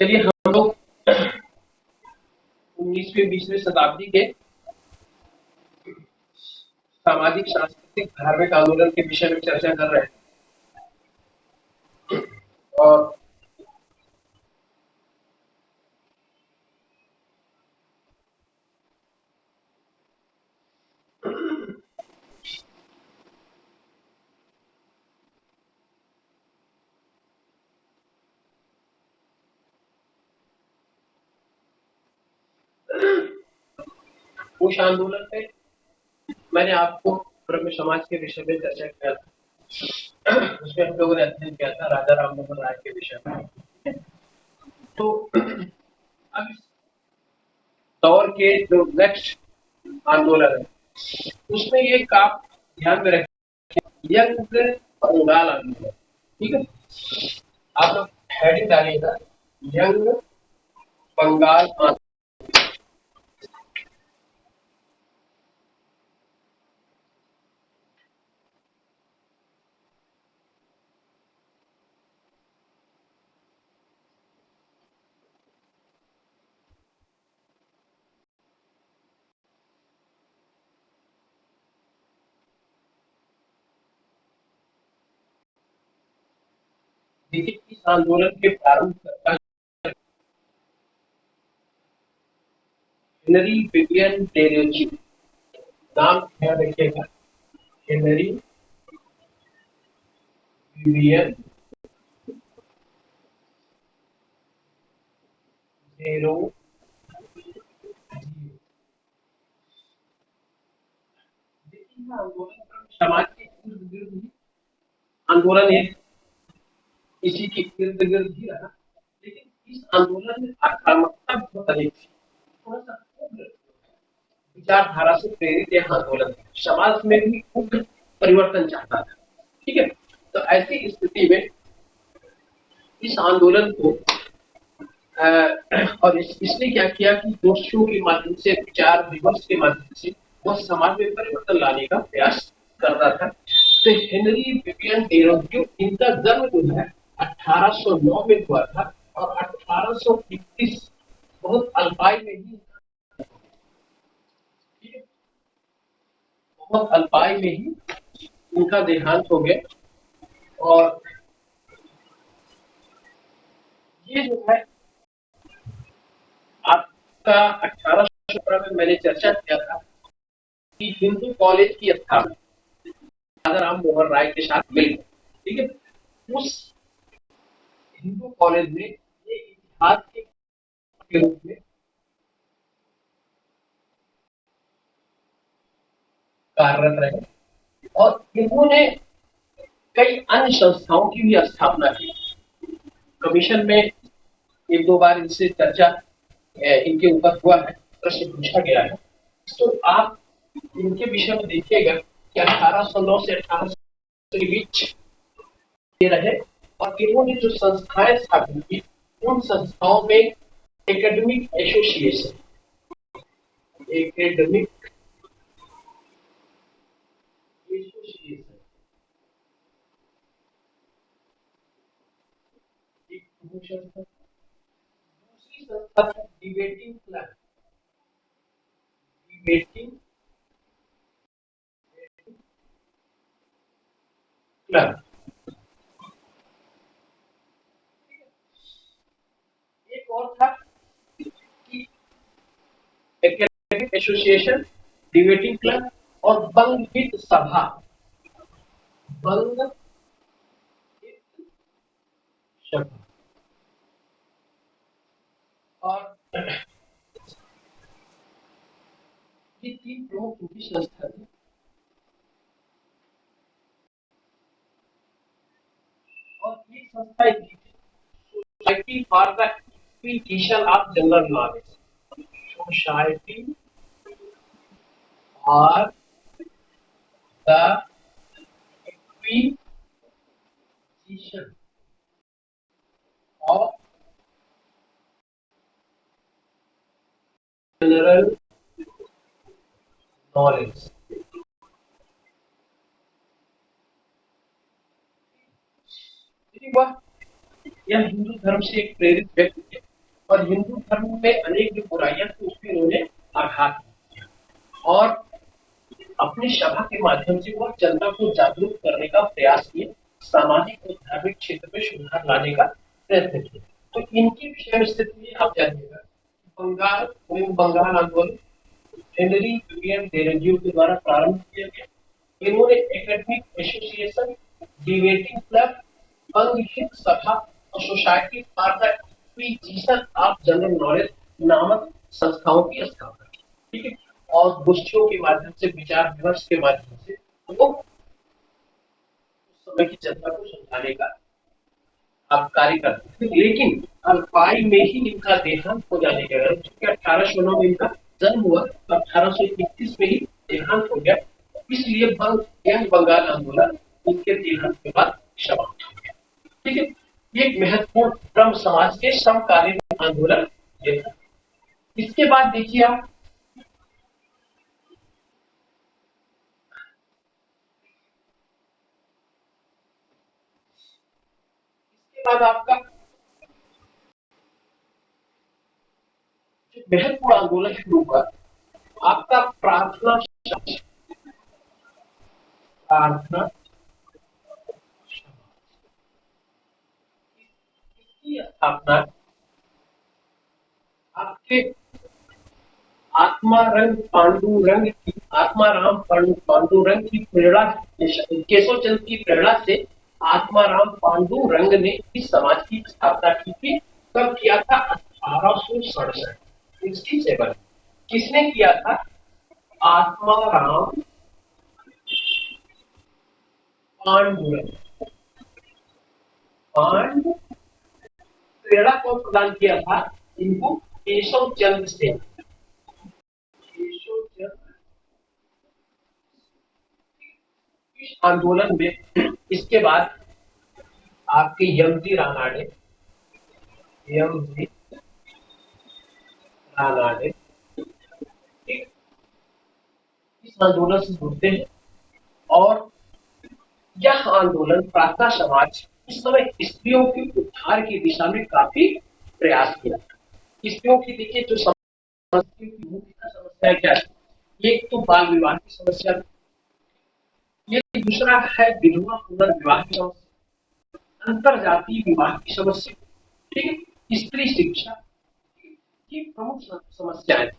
चलिए हम लोग 19वीं 20वीं शताब्दी के सामाजिक सांस्कृतिक धार्मिक आंदोलन के विषय में चर्चा कर रहे हैं। और उस आंदोलन में मैंने आपको ब्रह्म समाज के विषय में चर्चा किया था। उसमें हम लोगों ने अध्ययन किया था राजा राम मोहन राय के विषय में। तो अब इस दौर के जो नेक्स्ट आंदोलन है उसमें ये आप ध्यान में रखें, यंग बंगाल आंदोलन। ठीक है, आप लोग हेडिंग डालिएगा, यंग बंगाल आंदोलन। देखिए इस आंदोलन के प्रारंभ करता हेनरी विवियन डेरोजी, नाम ध्यान रखिएगा, हेनरी विवियन डेरोजी। देखिए आंदोलन समाज के इर्द गिर्द ही आंदोलन है, इसी के इर्द गिर्द ही रहा, लेकिन इस आंदोलन में आक्रामकता बहुत अधिक थी, थोड़ा सा उग्र विचारधारा से प्रेरित यह आंदोलन समाज में भी उग्र परिवर्तन चाहता था। ठीक है, तो ऐसी स्थिति में इस आंदोलन को और इसने क्या किया कि दोषों के माध्यम से, विचार विमर्श के माध्यम से वह समाज में परिवर्तन लाने का प्रयास करता था। तो हेनरी विवियन डेरोजी, इनका जन्म जो है 1809 में हुआ था और 1821 बहुत अल्पायु में ही, बहुत अल्पायु में ही उनका देहांत हो गया। और ये जो है आपका 1817 में मैंने चर्चा किया था कि हिंदू कॉलेज की स्थापना राजा राम मोहन राय के साथ मिलकर, ठीक है, उस हिंदू कॉलेज में ये इतिहास के रूप में कार्यरत रहे और इन्होंने कई अन्य संस्थाओं की भी स्थापना की। कमीशन में एक दो बार इनसे चर्चा इनके ऊपर हुआ है, प्रश्न पूछा गया है। तो आप इनके विषय में देखिएगा कि 1809 से 1800 के बीच ये रहे और इन्होंने जो संस्थाएं स्थापित की उन संस्थाओं में एकेडमिक एसोसिएशन, एकेडमिक एसोसिएशन एक प्रमोशन था। दूसरी संस्था है डिबेटिंग क्लब, डिबेटिंग क्लब। एक और था कि एकेडमिक एसोसिएशन, डिबेटिंग क्लब और बंग हित सभा, बंग हित सभा। और ये तीन प्रमुख उनकी संस्था थी। और ये संस्था society for the acquisition of general knowledge, society for the acquisition of general knowledge. वह यह हिंदू धर्म से एक प्रेरित व्यक्ति थे और हिंदू धर्म में अनेक जो बुराइयां थी उस पर इन्होंने आघात किया और अपनी सभा के माध्यम से वह जनता को जागरूक करने का प्रयास किए, सामाजिक और धार्मिक क्षेत्र में सुधार लाने का प्रयत्न किया। तो इनकी विषय स्थिति आप जानिएगा। बंगाल बंगाल आंदोलन हेनरी विलियम डेरेंज्यू के द्वारा प्रारंभ किया गया। इन्होंने एकेडमिक एसोसिएशन, डिबेटिंग क्लब, अंगहित सभा और society for the acquisition of general knowledge नामक संस्थाओं की स्थापना की। ठीक है, और गोष्ठियों के माध्यम से, विचार विमर्श के माध्यम से वो उस समय की जनता को समझाने का आप कार्य करते थे। लेकिन अल्पाई में ही इनका देहांत हो जाने के कारण, क्योंकि 1809 में इनका जन्म हुआ, 1821 में ही देहांत हो गया, इसलिए यह बंगाल आंदोलन इनके देहांत के बाद समाप्त हो गया। ठीक है, ये एक महत्वपूर्ण ब्रह्म समाज के समकालीन आंदोलन ये था। इसके बाद देखिए आप, इसके बाद आपका जो महत्वपूर्ण आंदोलन शुरू हुआ आपका प्रार्थना प्रार्थना की स्थापना आपके आत्माराम पांडुरंग की प्रेरणा, केशव चंद्र की प्रेरणा से आत्माराम पांडुरंग ने इस समाज की स्थापना की थी। कब किया था? 1867, 67। किसने किया था? आत्माराम पांडुरंग। प्रेरणा को प्रदान किया था इनको केशव चंद्र से। केशव चंद्र इस आंदोलन में, इसके बाद आपके यमजी रानाडे, यमजी रानाडे इस आंदोलन से जुड़ते हैं और यह आंदोलन प्रार्थना समाज इस समय स्त्रियों के उद्धार की दिशा में काफी प्रयास किया। स्त्रियों की देखिए जो समस्या की मुख्य समस्या क्या है? एक तो बाल विवाह की समस्या, ये दूसरा है विधवा पुनर्विवाह की समस्या, अंतर जातीय विवाह की समस्या, ठीक है, स्त्री शिक्षा की प्रमुख समस्याएं।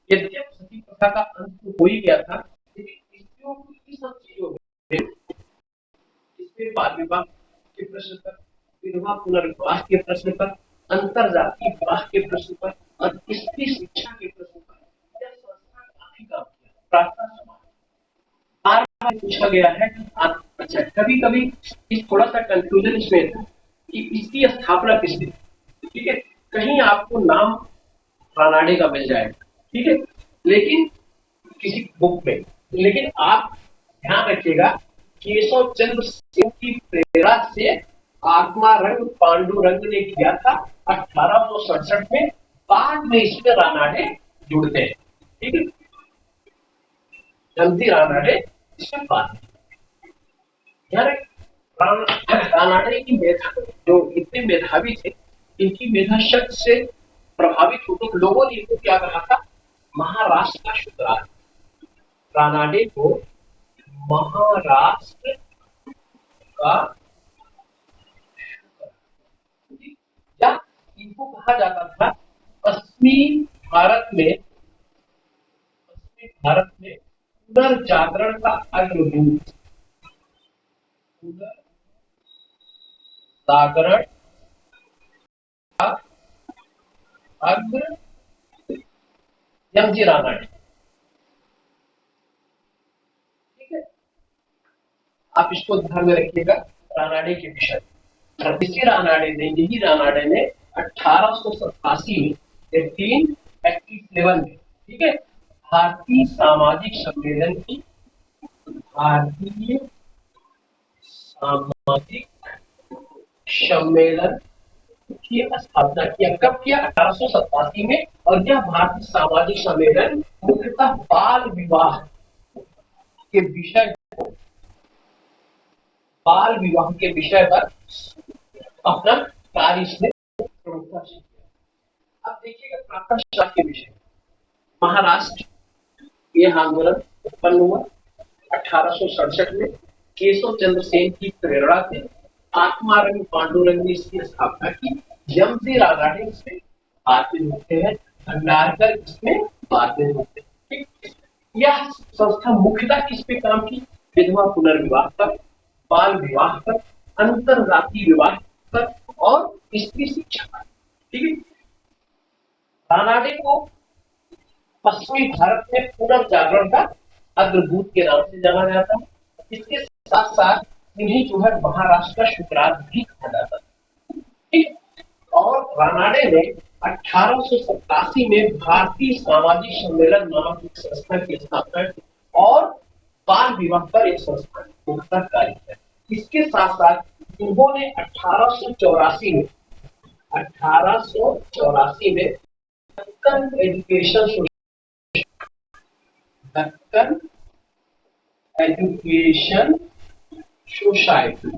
यद्यप सती प्रथा का अंत तो हो ही गया था, लेकिन स्त्रियों को इस सब चीजों में, इसमें बाल विवाह के प्रश्न पर, विधवा पुनर्विवाह के प्रश्न पर, अंतर जातीय विवाह के प्रश्न पर और स्त्री शिक्षा के प्रश्न पर यह संस्था काफी काम किया। प्रार्थना समाज बार बार पूछा गया है कि अच्छा, कभी कभी इस थोड़ा सा कंफ्यूजन इसमें था कि इसकी स्थापना किसने, ठीक है, कहीं आपको नाम रानाडे का मिल जाएगा, ठीक है, लेकिन किसी बुक में, लेकिन आप ध्यान रखिएगा केशव चंद्र सिंह की प्रेरणा से आत्मारंग पांडुरंग ने किया था 1867 में। बाद में इसमें रानाडे जुड़ते हैं, ठीक है, जल्दी रानाडे इसमें बाद यार रानाडे की मेधा, जो इतने मेधावी थे, इनकी मेधा शक्ति से प्रभावित होकर लोगों ने इनको क्या कहा था? महाराष्ट्र का शुक्राचार्य। रानाडे को महाराष्ट्र का, या इनको कहा जाता था पश्चिमी भारत में, पुनर्जागरण का अग्रदूत, पुनर्जागरण का अग्रदूत यमजी रानाडे, ठीक है, आप इसको ध्यान में रखिएगा रानाडे के विषय। इसी रानाडे ने, यही रानाडे ने 1887 में 1887 में, ठीक है, भारतीय सामाजिक सम्मेलन की, भारतीय सामाजिक सम्मेलन की स्थापना किया। कब किया? 1887 में। और यह भारतीय सामाजिक सम्मेलन मुख्यतः बाल विवाह के विषय, बाल विवाह के विषय पर अपना कार्य इसने प्रमुखता से किया। अब देखिएगा प्रार्थना सभा के विषय। महाराष्ट्र ये आंदोलन उत्पन्न हुआ 1867 में केशव चंद्र सेन की प्रेरणा से। आत्मारंग पांडुरंग ने इसकी स्थापना की। यमजी रानाडे इसमें बाद में होते हैं, भंडारकर इसमें बाद में होते हैं। यह संस्था मुख्यतः किस पे काम की? विधवा पुनर्विवाह पर, बाल विवाह पर, अंतरजातीय विवाह पर और स्त्री शिक्षा पर। ठीक है। रानाडे को पश्चिमी भारत में पुनर्जागरण का अग्रदूत के नाम से जाना जाता है। इसके साथ साथ इन्हें जो है महाराष्ट्र का शुक्रार भी कहा जाता है। ठीक। और रानाडे ने 1887 में भारतीय सामाजिक सम्मेलन नामक एक संस्था की स्थापना की और बाल विवाह पर एक संस्था का कार्य किया। इसके साथ साथ इन्होंने 1884 में दक्कन एजुकेशन सोसाइटी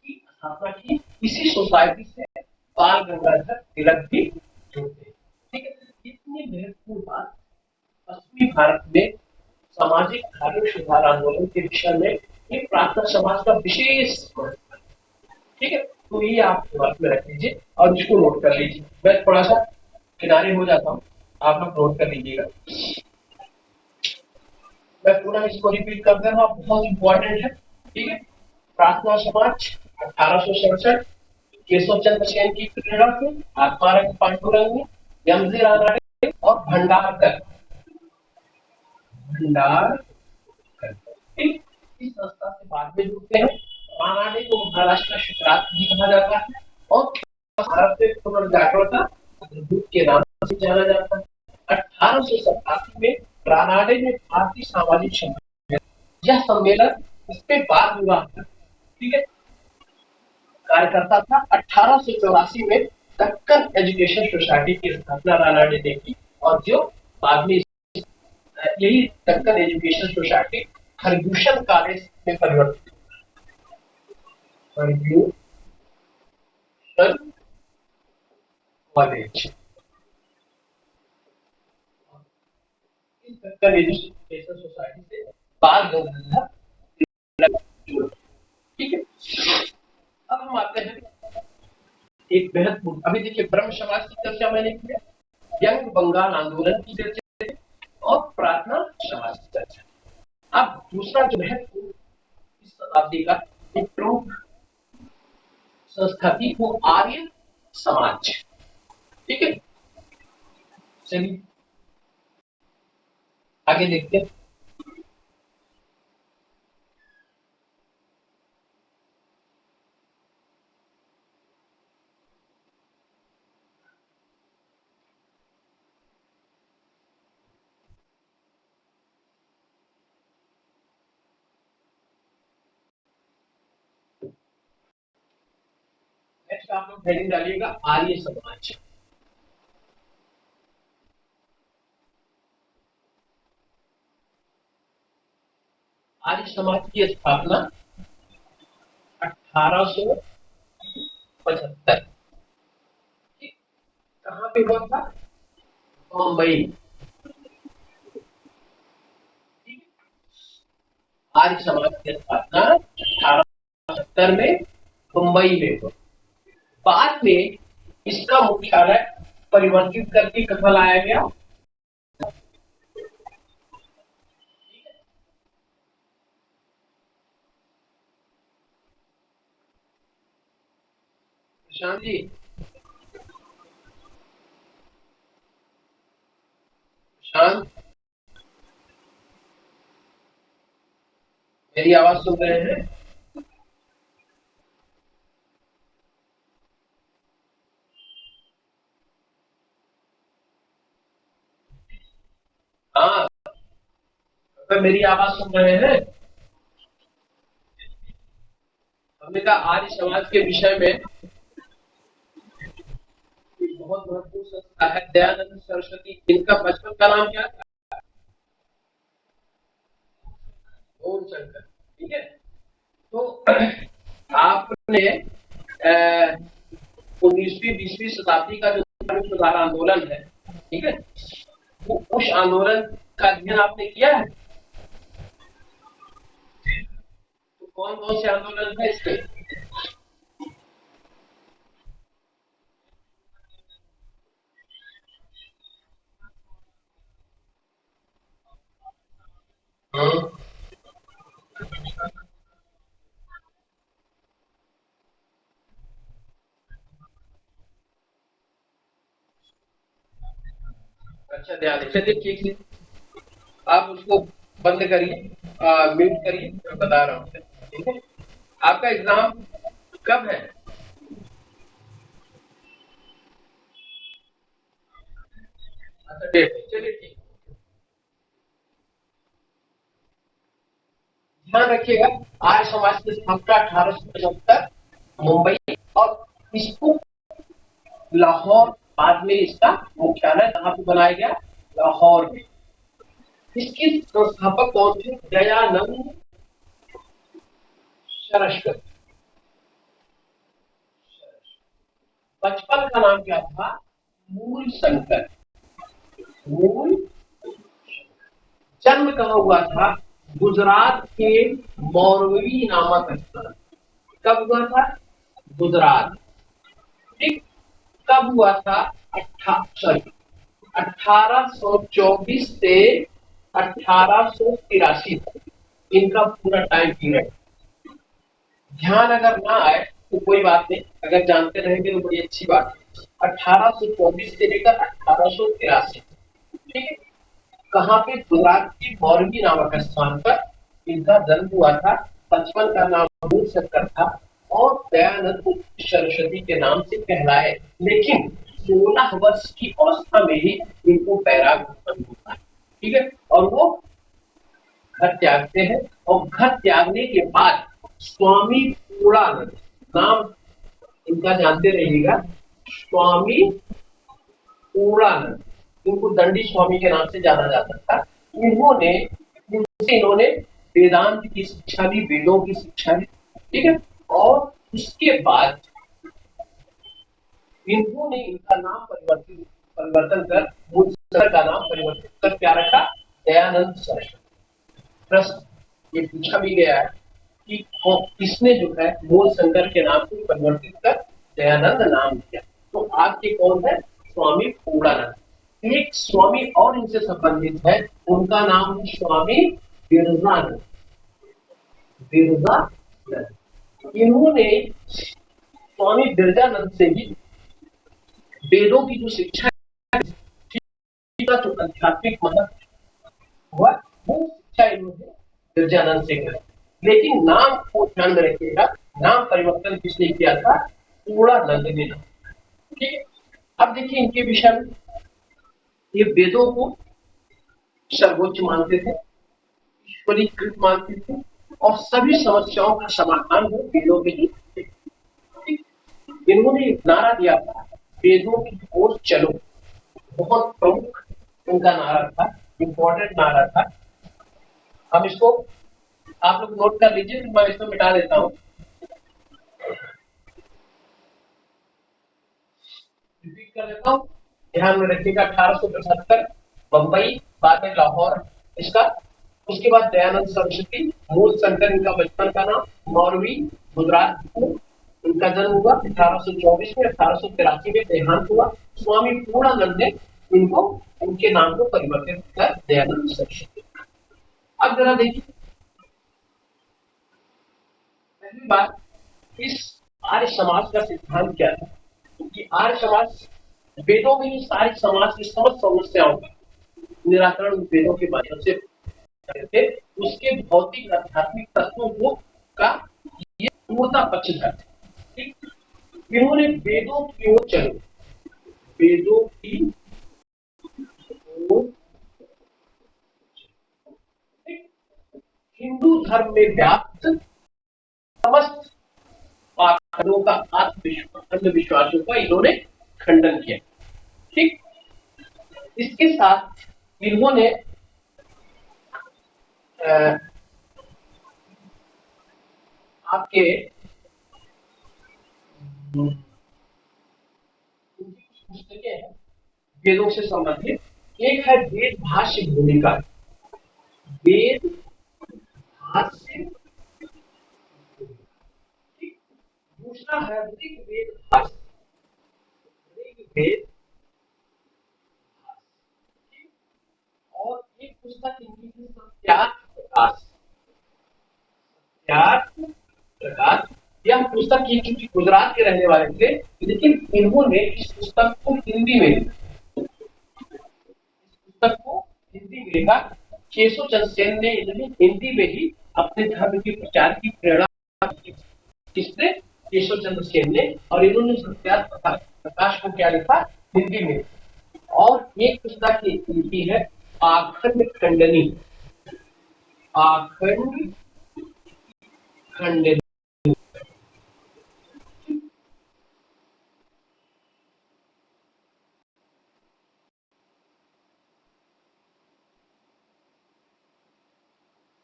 की स्थापना की। इसी सोसाइटी से बाल गंगाधर तिलक भी जुड़ते। ठीक है। इतनी महत्वपूर्ण बात पश्चिमी भारत में सामाजिक धार्मिक सुधार आंदोलन के विषय में ये प्रार्थना समाज का विशेष महत्व है। ठीक है। तो ये आप दिमाग में रख लीजिए और इसको नोट कर लीजिए। मैं थोड़ा सा किनारे हो जाता हूँ, आप लोग नोट कर लीजिएगा। मैं पूरा इसको रिपीट कर दे रहा हूँ, बहुत इंपॉर्टेंट है। ठीक है। प्रार्थना समाज 1867 केशव चंद्र सेन की प्रेरणा से, आत्मारंग पांडुरंग ने, यमजी रानाडे और भंडारकर इस संस्था से बाद में जुड़ते हैं। रानाडे को महाराष्ट्र का शुक्रार भी कहा जाता है और भारत में पुनर्जागरण का अग्रदूत के नाम से जाना जाता है। 1887 में रानाडे ने भारतीय सामाजिक सम्मेलन, यह सम्मेलन इस पे बाल विवाह, ठीक है, कार्य करता था। 1884 में दक्कन एजुकेशन सोसाइटी की स्थापना रानाडे ने की और जो बाद में यही Deccan education society Fergusson college में परिवर्तित फर्ग्यूसन कॉलेज। इस दक्कन एजुकेशन सोसाइटी से बाल गंगाधर तिलक। ठीक है। अब हम आते हैं एक महत्वपूर्ण, अभी देखिए ब्रह्म समाज की चर्चा मैंने की, यंग बंगाल आंदोलन की चर्चा और प्रार्थना समाज की चर्चा। अब दूसरा जो महत्वपूर्ण इस शताब्दी का एक प्रमुख संस्था थी वो आर्य समाज। ठीक है। चलिए आगे देखते हैं। नेक्स्ट आप लोग हेडिंग डालिएगा आर्य समाज। आर्य समाज की स्थापना 1875 कहाँ पे हुआ था? मुंबई। आर्य समाज की स्थापना 1870 में मुंबई में हुआ। बाद में इसका मुख्यालय परिवर्तित करके कहाँ लाया गया? प्रशांत जी, प्रशांत मेरी आवाज सुन रहे हैं? हाँ, तो मेरी आवाज सुन रहे हैं? हमने कहा आर्य समाज के विषय में बहुत महत्वपूर्ण संस्था है दयानंद सरस्वती। इनका बचपन का नाम क्या था? गौर शंकर। ठीक है। तो आपने 19वीं 20वीं शताब्दी का जो धार्मिक सुधार आंदोलन है, ठीक है, वो उस आंदोलन का अध्ययन आपने किया है? तो कौन कौन से आंदोलन है इसके? हाँ, अच्छा ध्यान है, चलिए ठीक है, आप उसको बंद करिए, म्यूट करिए, मैं बता रहा हूँ, ठीक है। आपका एग्जाम कब है? अच्छा डेट है, चलिए ठीक है। ध्यान रखिएगा, आर्य समाज की स्थापना 1875 मुंबई, और इसको लाहौर, बाद में इसका मुख्यालय कहाँ पे बनाया गया? लाहौर में। इसके संस्थापक कौन थे? दयानंद सरस्वती। बचपन का नाम क्या था? मूल शंकर। मूल। जन्म कहाँ हुआ था? गुजरात के मौरवी नामक स्थान। कब हुआ था? गुजरात। ठीक। कब हुआ था? 1824 से 1883 तक इनका पूरा टाइम पीरियड। ध्यान अगर ना आए तो कोई बात नहीं, अगर जानते रहेंगे तो बड़ी अच्छी बात है। 1824 से लेकर 1883, ठीक है। कहाँ पे? गुजरात की मौरवी नामक स्थान पर इनका जन्म हुआ था। बचपन का नाम मूल शंकर था और दयानंद सरस्वती के नाम से कहलाए, लेकिन 16 वर्ष की अवस्था में ही इनको बैराग उत्पन्न होता है, ठीक है, और वो घर त्यागते हैं, और घर त्यागने के बाद स्वामी पूर्णानंद नाम इनका जानते रहिएगा, स्वामी पूर्णानंद, इनको दंडी स्वामी के नाम से जाना जाता था। इन्होंने इन्होंने वेदांत की शिक्षा ली, वेदों की शिक्षा ली, ठीक है, और इसके बाद इन्होंने इनका नाम परिवर्तन कर मूलशंकर का नाम परिवर्तित कर क्या रखा? दयानंद सरस्वती। प्रश्न ये पूछा भी गया है कि किसने जो है मूल शंकर के नाम को परिवर्तित कर दयानंद नाम दिया? तो आपके कौन है? स्वामी पूर्णानंद। एक स्वामी और इनसे संबंधित है, उनका नाम है स्वामी बिरजानंद। बिरजानंद, इन्होंने स्वामी बिरजानंद से ही वेदों की जो शिक्षा का जो आध्यात्मिक महत्व हुआ, वो शिक्षा इन्होंने बिरजानंद से करी। लेकिन नाम को ध्यान में रखिएगा, नाम परिवर्तन किसने किया था? पूर्णानंद ने। ठीक है। अब देखिए इनके विषय में, ये वेदों को सर्वोच्च मानते थे, ईश्वरीकृत मानते थे, और सभी समस्याओं का समाधान वो वेदों में ही थे। इन्होंने एक नारा दिया था, वेदों की ओर चलो। बहुत प्रमुख उनका नारा था, इंपॉर्टेंट नारा था। हम इसको आप लोग नोट कर लीजिए, मैं इसको मिटा देता हूँ। रिपीट कर देता हूँ, ध्यान में रखिएगा। 1875 बंबई, बाद में लाहौर इसका। उसके बाद दयानंद सरस्वती, मूल शंकर इनका बचपन का नाम, मौरवी गुजरात में इनका जन्म हुआ 1824 में। 1883 में देहांत हुआ। स्वामी पूर्णानंद ने इनको इनके नाम को परिवर्तित कर दयानंद सरस्वती। अब जरा देखिए, पहली बात, इस आर्य समाज का सिद्धांत क्या था? कि आर्य समाज वेदों में ही सारी समाज की समस्त समस्याओं का निराकरण वेदों के माध्यम से थे। उसके भौतिक आध्यात्मिक तत्वों को का ये पूर्णता पक्षधर थे। इन्होंने वेदों की ओर चलो, वेदों की ओर, हिंदू धर्म में व्याप्त समस्त पाखंडों का अंधविश्वासों का इन्होंने खंडन किया। ठीक। इसके साथ इन्होंने आपके पुस्तकें हैं वेदों से संबंधित। एक है वेद भाष्य भूमिका, वेद भाष्य, दूसरा है ऋग्वेद भाष्य, ऋग्वेद, और एक पुस्तक इनकी है सत्यार्थ प्रकाश, सत्यार्थ प्रकाश। यह पुस्तक ये चूंकि गुजरात के रहने वाले थे, लेकिन इन्होंने इस पुस्तक को हिंदी में, पुस्तक को हिंदी में लिखा। केशव चंद्र सेन ने इन्हें हिंदी में ही अपने धर्म के प्रचार की प्रेरणा दी। किसने? केशव चंद्र सेन ने। और इन्होंने सत्यार्थ प्रकाश को क्या लिखा? हिंदी में। और एक पुस्तक लिखी है आखंड खंडनी, आखंड खंडनी।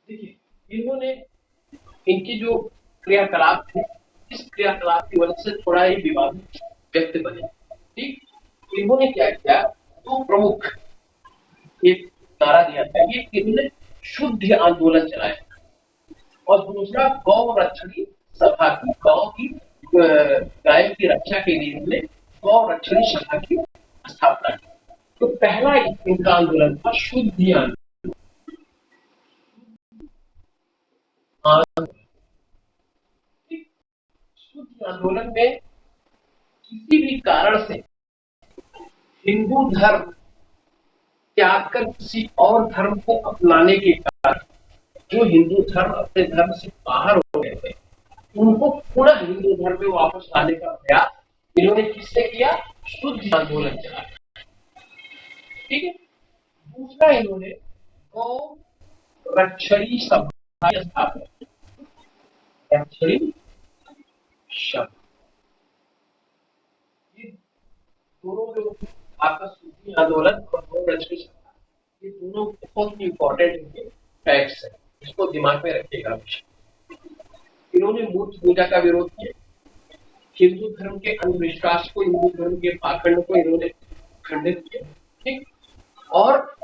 देखिए इन्होंने, इनकी जो क्रियाकलाप थे, इस क्रियाकलाप की वजह से थोड़ा ही विवाद व्यक्त बने। ठीक, इन्होंने क्या किया, दो प्रमुख एक नारा दिया था, ये इन्होंने शुद्ध आंदोलन चलाया और दूसरा गौ रक्षणी सभा की, गौ की गाय की रक्षा के लिए इन्होंने गौ रक्षणी सभा की स्थापना की। तो पहला इनका आंदोलन था शुद्ध आंदोलन। शुद्ध आंदोलन में किसी भी कारण से हिंदू धर्म त्याग कर किसी और धर्म को अपनाने के कारण जो हिंदू धर्म अपने धर्म से बाहर हो गए थे, उनको पुनः हिंदू धर्म में वापस लाने का प्रयास इन्होंने किससे किया? शुद्ध आंदोलन चलाया। ठीक है। दूसरा इन्होंने गौ रक्षणी सभा की स्थापना की। रक्षणी सभा, ये दोनों जो आपका शुद्धि आंदोलन और गौ रक्षणी सभा, ये दोनों बहुत ही इंपॉर्टेंट फैक्ट्स है, इसको दिमाग में रखिएगा। इन्होंने मूर्ति पूजा का विरोध किया, हिंदू धर्म के अंधविश्वास को, हिंदू धर्म के पाखंड को इन्होंने खंडित किया। ठीक, और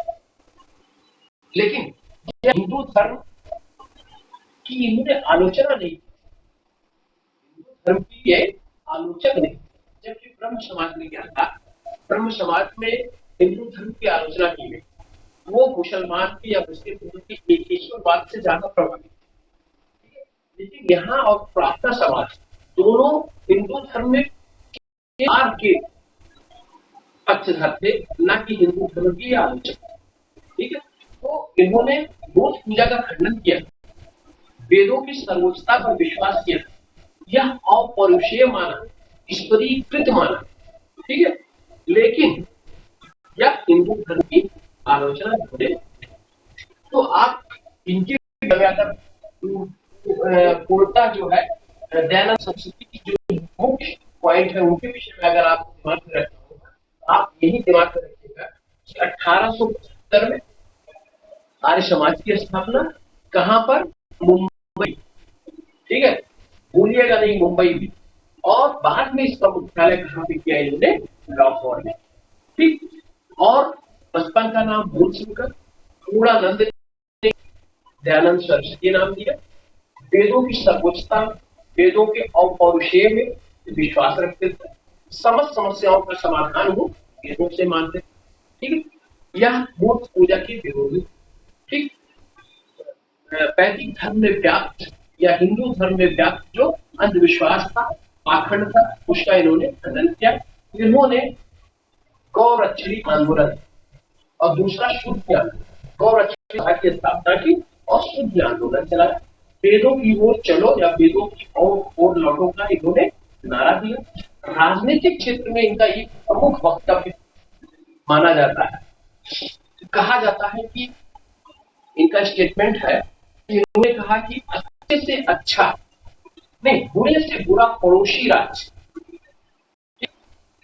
लेकिन हिंदू धर्म की इन्होंने आलोचना नहीं की, हिंदू धर्म की ये आलोचक नहीं। जबकि ब्रह्म समाज ने क्या था, ब्रह्म समाज में हिंदू धर्म की आलोचना की गई, वो मुसलमान की या मुस्लिम धर्म की एकेश्वरवाद से ज्यादा प्रभावित। लेकिन यहाँ और प्रार्थना समाज दोनों हिंदू धर्म में के पक्षधर थे, न कि हिंदू धर्म की आलोचना। ठीक है। तो इन्होंने मूर्ति पूजा का खंडन किया, वेदों की सर्वोच्चता पर विश्वास किया, यह अपौरुषेय माना, ईश्वरीकृत माना। ठीक है। लेकिन यह हिंदू धर्म की आलोचना होने, तो आप इनकी अगर पूर्णता जो है दयानंद सरस्वती की जो मुख्य पॉइंट है उनके विषय में अगर आप दिमाग में रखना होगा, आप यही दिमाग में रखिएगा कि 1875 में आर्य समाज की स्थापना कहां पर? मुंबई। ठीक है, भूलिएगा नहीं, मुंबई में। और बाद में इसका मुख्यालय कहां पे किया इन्होंने? लाहौर में। ठीक, और बचपन का नाम भूल सिंह, पूर्णानंद दयानंद सरस्वती नाम दिया। वेदों की सर्वोच्चता, वेदों के अपौरुषेय में विश्वास रखते थे, समस्त समस्याओं का समाधान वो वेदों से मानते थे। ठीक है, यह मूर्ति पूजा की विरोधी। ठीक, वैदिक धर्म में व्याप्त या हिंदू धर्म में व्याप्त जो अंधविश्वास था, पाखंड था, उसका इन्होंने खंडन किया। इन्होंने गौ रक्षणी आंदोलन और दूसरा शुद्ध आंदोलन, गौ रक्षणी सभा की स्थापना की और शुद्ध आंदोलन चलाया। वेदों की ओर चलो या वेदों की ओर लौटो का इन्होंने नारा दिया। राजनीतिक क्षेत्र में इनका एक प्रमुख वक्तव्य माना जाता है, कहा जाता है कि इनका स्टेटमेंट है, इन्होंने कहा कि अच्छे से अच्छा नहीं, बुरे से बुरा पड़ोसी राज्य,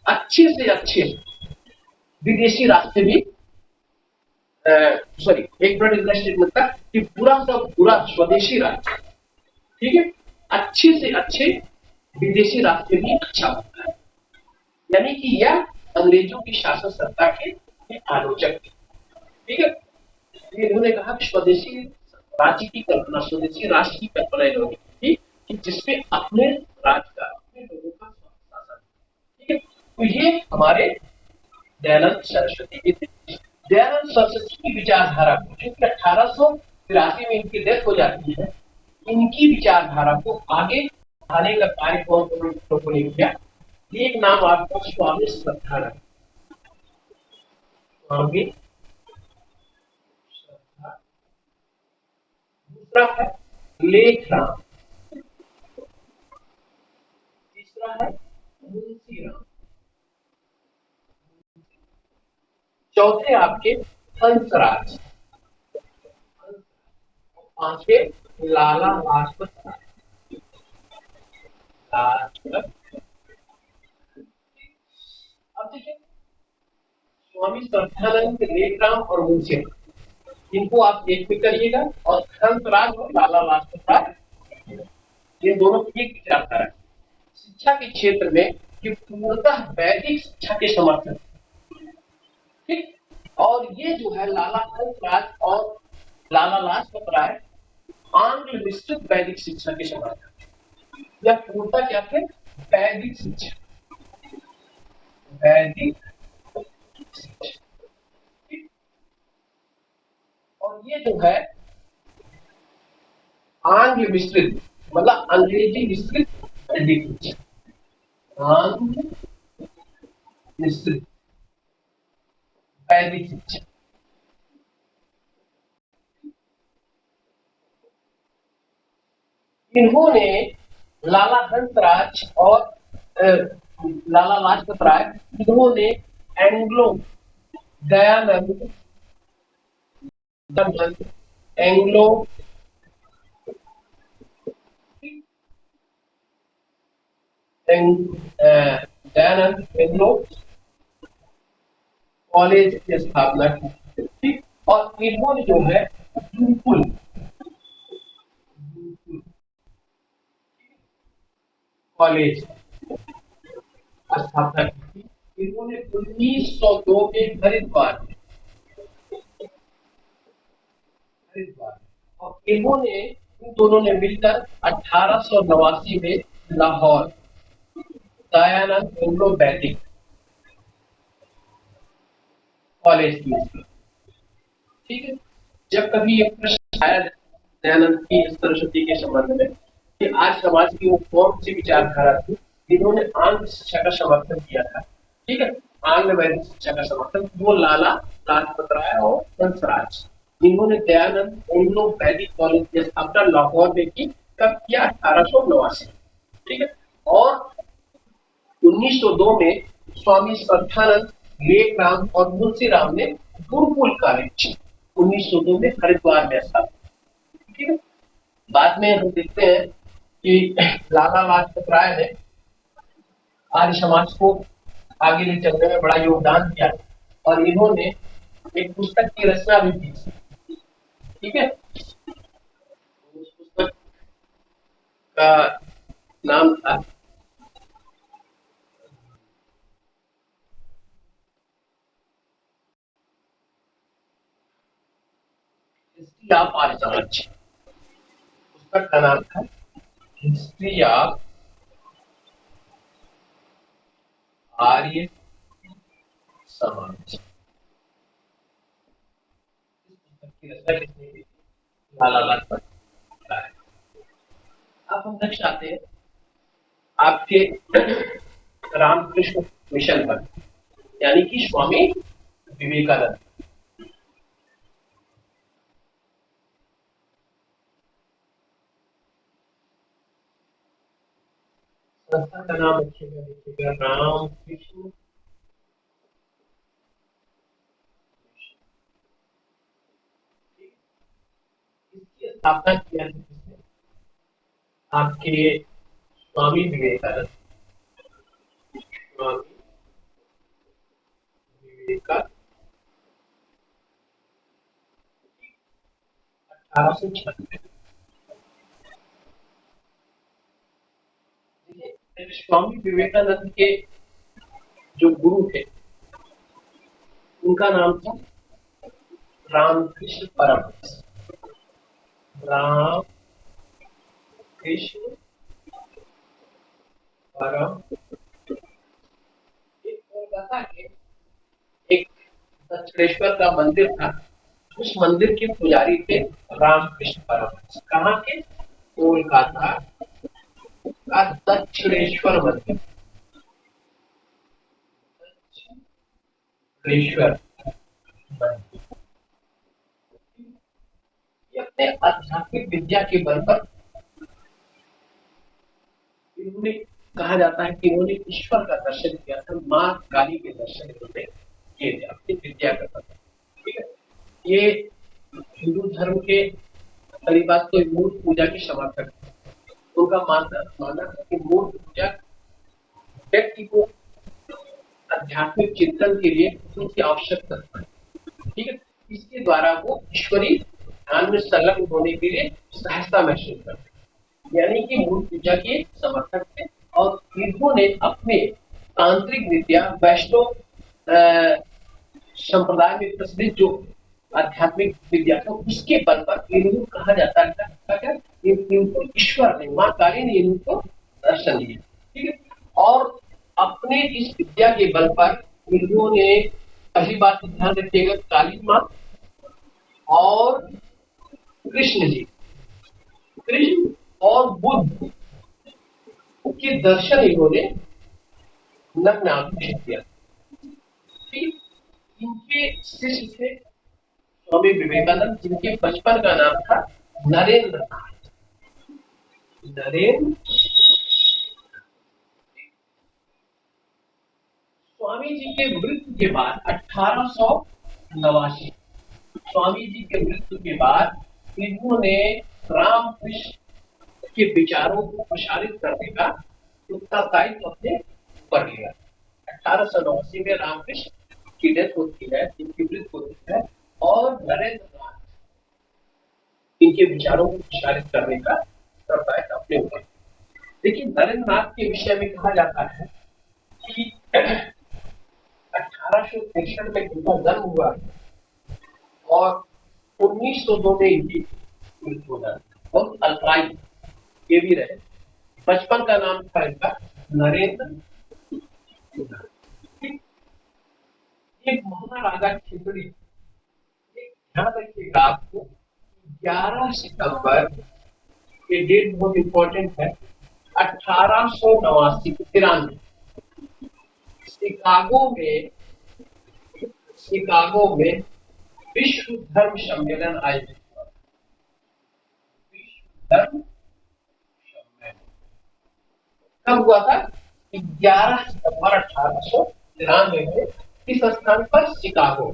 अच्छे से अच्छे विदेशी रास्ते भी, सॉरी एक मिनट, इनका स्टेटमेंट था कि बुरा से बुरा स्वदेशी राज्य, ठीक है, अच्छे से अच्छे विदेशी रास्ते भी अच्छा होता है। यानी कि यह अंग्रेजों की शासन सत्ता के आलोचक थे। ठीक है, इन्होंने कहा कि स्वदेशी राज्य की कल्पना, स्वदेशी राष्ट्र की कल्पना इन्होंने की कि जिसमें अपने राज्य का, अपने लोगों का शासन। ठीक है, तो ये हमारे दयानंद सरस्वती की थी। दयानंद सरस्वती की विचारधारा को, क्योंकि 1883 में इनकी डेथ हो जाती है, इनकी विचारधारा को आगे बढ़ाने का कार्य कौन लोगों ने किया। एक नाम आपको स्वामी श्रद्धानंद, स्वामी श्रद्धा, दूसरा है लेखराम, तीसरा है मुंशी राम, चौथे आपके हंसराज, पांचवे लाला लाजपत राय, लाजपत। अब देखिए, स्वामी श्रद्धानंद, लेखराम और मुंशी राम, इनको आप एक में करिएगा, और हंसराज और लाला लाजपत राय, ये दोनों की एक विचारधारा है शिक्षा के क्षेत्र में कि पूर्णतः वैदिक शिक्षा के समर्थन। ठीक, और ये जो है लाला हंसराज और लाला लाजपत राय आंग्ल मिश्रित वैदिक शिक्षा के समर्थन, या पूर्णतः क्या थे, वैदिक शिक्षा, वैदिक शिक्षा। और ये जो है आंग्ल मिश्रित, मतलब अंग्रेजी मिश्रित वैदिक शिक्षा, आंग्ल मिश्रित वैदिक शिक्षा। इन्होंने, लाला हंसराज और लाला लाजपत राय, इन्होंने Anglo Dayanand, Anglo Dayanand Anglo college की स्थापना की। ठीक, और इन्होंने जो है गुरुकुल कॉलेज स्थापना की थी। इन्होंने 1902 में हरिद्वार में, और इन्होंने, इन दोनों ने मिलकर 1889 में लाहौर दयानंद एंग्लो वैदिक कॉलेज की। ठीक है, जब कभी ये प्रश्न आया दयानंद की सरस्वती के संबंध में कि आज समाज की वो कौन सी विचारधारा थी जिन्होंने आंग्ल शिक्षा का समर्थन किया था, ठीक है, आंग्ल वैदिक शिक्षा का समर्थन, वो लाला लाजपत राय और हंसराज। इन्होंने दयानंद एंग्लो वैदिक कॉलेज की स्थापना लाहौर में की, कब किया, 1889। ठीक है, और 1902 में स्वामी श्रद्धानंद, लेखराम और मुंशी राम ने गुरुकुल कॉलेज 1902 में हरिद्वार में स्थापित। ठीक है, बाद में हम देखते हैं कि लाला लाजपत राय ने आर्य समाज को आगे ले चलने में बड़ा योगदान दिया, और इन्होंने एक पुस्तक की रचना भी की। ठीक है, उस पुस्तक का नाम था हिस्ट्री ऑफ आर्य समाज। पुस्तक का नाम था हिस्ट्री ऑफ आर्य समाज। की रचना किसने की? लाला लाजपत राय। अब हम नेक्स्ट आते हैं आपके रामकृष्ण मिशन पर, यानी कि स्वामी विवेकानंद। संस्था का नाम रखिएगा, देखिएगा रामकृष्ण। इसकी स्थापना किया था किसने? आपके स्वामी विवेकानंद, स्वामी विवेकानंद, 1896। स्वामी विवेकानंद के जो गुरु थे उनका नाम था रामकृष्ण परमहंस। राम कृष्ण परम, एक कोलकाता के एक दक्षिणेश्वर का मंदिर था, उस मंदिर के पुजारी थे रामकृष्ण परमहंस। कहाँ के? कोलकाता का दक्षिणेश्वर मंदिर, दक्षिणेश्वर मंदिर। ये अपने आध्यात्मिक विद्या के बल पर इन्होंने, कहा जाता है कि इन्होंने ईश्वर का दर्शन किया था, माँ काली के दर्शन इन्होंने किए थे अपनी विद्या के बल। ठीक है, ये हिंदू धर्म के करीबा के मूर्त पूजा के समर्थक थे। उनका मानना था कि मूर्त पूजा व्यक्ति को आध्यात्मिक चिंतन के लिए उनकी आवश्यकता है। ठीक है, इसके द्वारा वो ईश्वरीय ध्यान में संलग्न होने के लिए सहजता महसूस करते, यानी कि मूर्त पूजा के समर्थक थे। और इन्होंने अपने तांत्रिक विद्या वैष्णव संप्रदाय में प्रचलित जो आध्यात्मिक विद्या था उसके बल पर इनको कहा जाता है इनको ईश्वर ने, माँ काली ने इनको दर्शन दिया। ठीक है, और अपने इस विद्या के बल पर इन्होंने, पहली बात तो ध्यान रखिएगा, काली माँ और कृष्ण जी, कृष्ण और बुद्ध के दर्शन इन्होंने नग्न आंखों किया। इनके शिष्य थे स्वामी विवेकानंद, जिनके बचपन का नाम था नरेंद्र नाथ। नरेंद्र, स्वामी जी के मृत्यु के बाद 1889, स्वामी जी के मृत्यु के बाद इन्होंने रामकृष्ण के विचारों को प्रसारित करने का उत्तरदायित्व अपने ऊपर लिया। 1889 में रामकृष्ण की डेथ होती है, इनकी मृत्यु होती है, और नरेंद्र नाथ इनके विचारों को प्रसारित करने का उत्तरदायित्व अपने ऊपर। लेकिन नरेंद्र नाथ के विषय में कहा जाता है कि 1863 में इनका जन्म हुआ और 1902 में इनकी मृत्यु हो जाती है। बहुत अल्पायु ये भी रहे। बचपन का नाम था इनका नरेंद्र। एक महाराजा खिचड़ी, ध्यान रखिएगा आपको, 11 सितंबर, ये डेट बहुत इंपॉर्टेंट है, 1889 शिकागो में विश्व धर्म सम्मेलन आयोजित हुआ। विश्व धर्म सम्मेलन कब हुआ था? 11 सितंबर 1893 में इस स्थान पर शिकागो।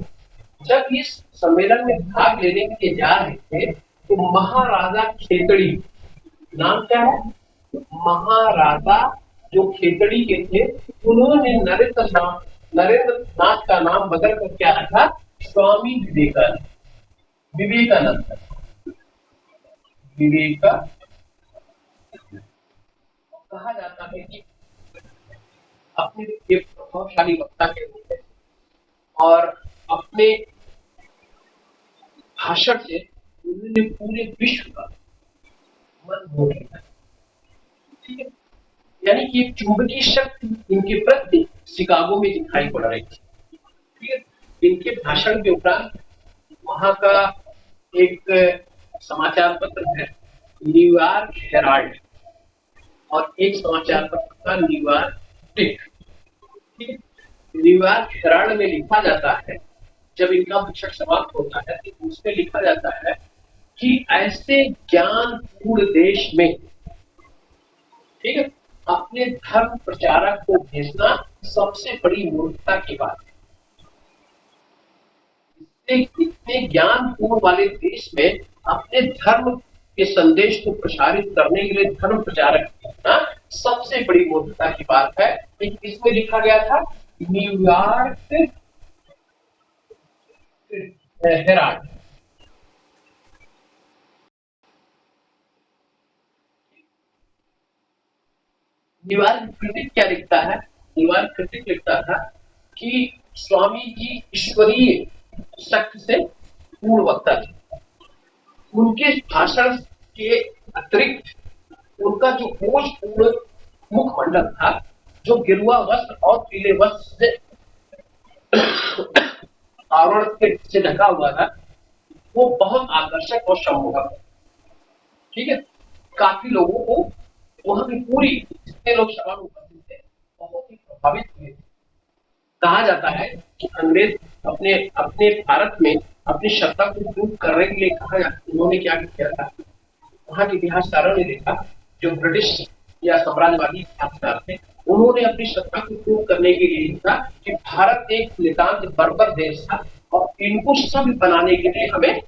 जब इस सम्मेलन में भाग लेने के लिए जा रहे थे तो महाराजा खेतड़ी, नाम क्या है? महाराजा जो खेतड़ी के थे, उन्होंने नरेंद्र नाथ का नाम बदल कर क्या रखा? स्वामी विवेकानंद। विवेकानंद, विवेकानंद। कहा जाता है कि अपने एक प्रभावशाली वक्ता के रूप में और अपने भाषण से उन्होंने पूरे विश्व का मन मोह लिया। ठीक है, यानी कि एक चुंबकीय शक्ति इनके प्रति शिकागो में दिखाई पड़ रही थी। ठीक है, इनके भाषण के उपरांत वहां का एक समाचार पत्र है न्यूयॉर्क हेराल्ड, और एक समाचार पत्र था न्यूयॉर्क टिक। न्यूयॉर्क हेराल्ड में लिखा जाता है, जब इनका भाषण समाप्त होता है तो उसमें लिखा जाता है कि ऐसे ज्ञानपूर्ण देश में, ठीक है, अपने धर्म प्रचारक को भेजना सबसे बड़ी मूर्खता की बात है। इतने ज्ञानपूर्ण वाले देश में अपने धर्म के संदेश को प्रसारित करने के लिए धर्म प्रचारक भेजना सबसे बड़ी मूर्खता की बात है। इसमें लिखा गया था न्यूयॉर्क हेराल्ड। न्यूयॉर्क क्रिटिक क्या लिखता है? न्यूयॉर्क क्रिटिक लिखता था कि स्वामी जी ईश्वरीय शक्ति से पूर्ण वक्ता थे। उनके भाषण के अतिरिक्त उनका जो खोजपूर्ण मुखमंडल था, जो गेरुआ वस्त्र और पीले वस्त्र से आवरण से ढका हुआ था, वो बहुत आकर्षक और सम्मोहक। ठीक है, काफी लोगों को वहां की पूरी जितने लोग सभा में उपस्थित थे बहुत ही प्रभावित हुए। कहा जाता है कि अंग्रेज अपने अपने भारत में अपनी सत्ता को दूर करने के लिए कहा, उन्होंने क्या किया था, वहां के इतिहासकारों ने देखा, जो ब्रिटिश या साम्राज्यवादी इतिहासकार थे, उन्होंने अपनी सत्ता को प्रूव करने के लिए लिखा कि भारत एक नितांत बर्बर देश था और इनको सब बनाने के लिए हमें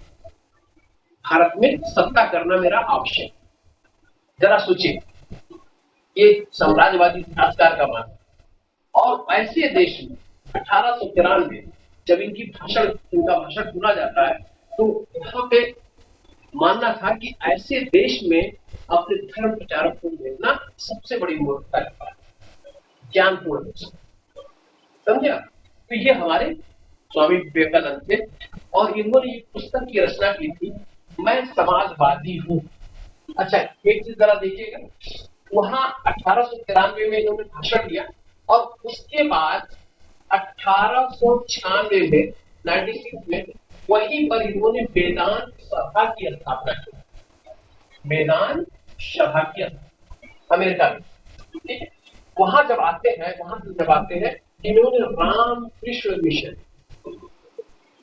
भारत में सत्ता करना मेरा आवश्यक। जरा सोचिए, ये साम्राज्यवादी इतिहासकार का मानना। और ऐसे देश में 1893 जब इनका भाषण सुना जाता है, तो यहाँ पे मानना था कि ऐसे देश में अपने धर्म प्रचारक को भेजना सबसे बड़ी मूर्खता की बात, ज्ञानपूर्ण। समझा? तो ये हमारे स्वामी विवेकानंद थे और इन्होंने एक पुस्तक की रचना की थी, मैं समाजवादी हूँ। अच्छा, एक चीज जरा देखिएगा, वहां 1893 में इन्होंने भाषण दिया और उसके बाद 1896 में 96 में वहीं पर इन्होंने वेदांत सभा की स्थापना की। वेदांत सभा की अमेरिका में। ठीक है, वहां जब आते हैं इन्होंने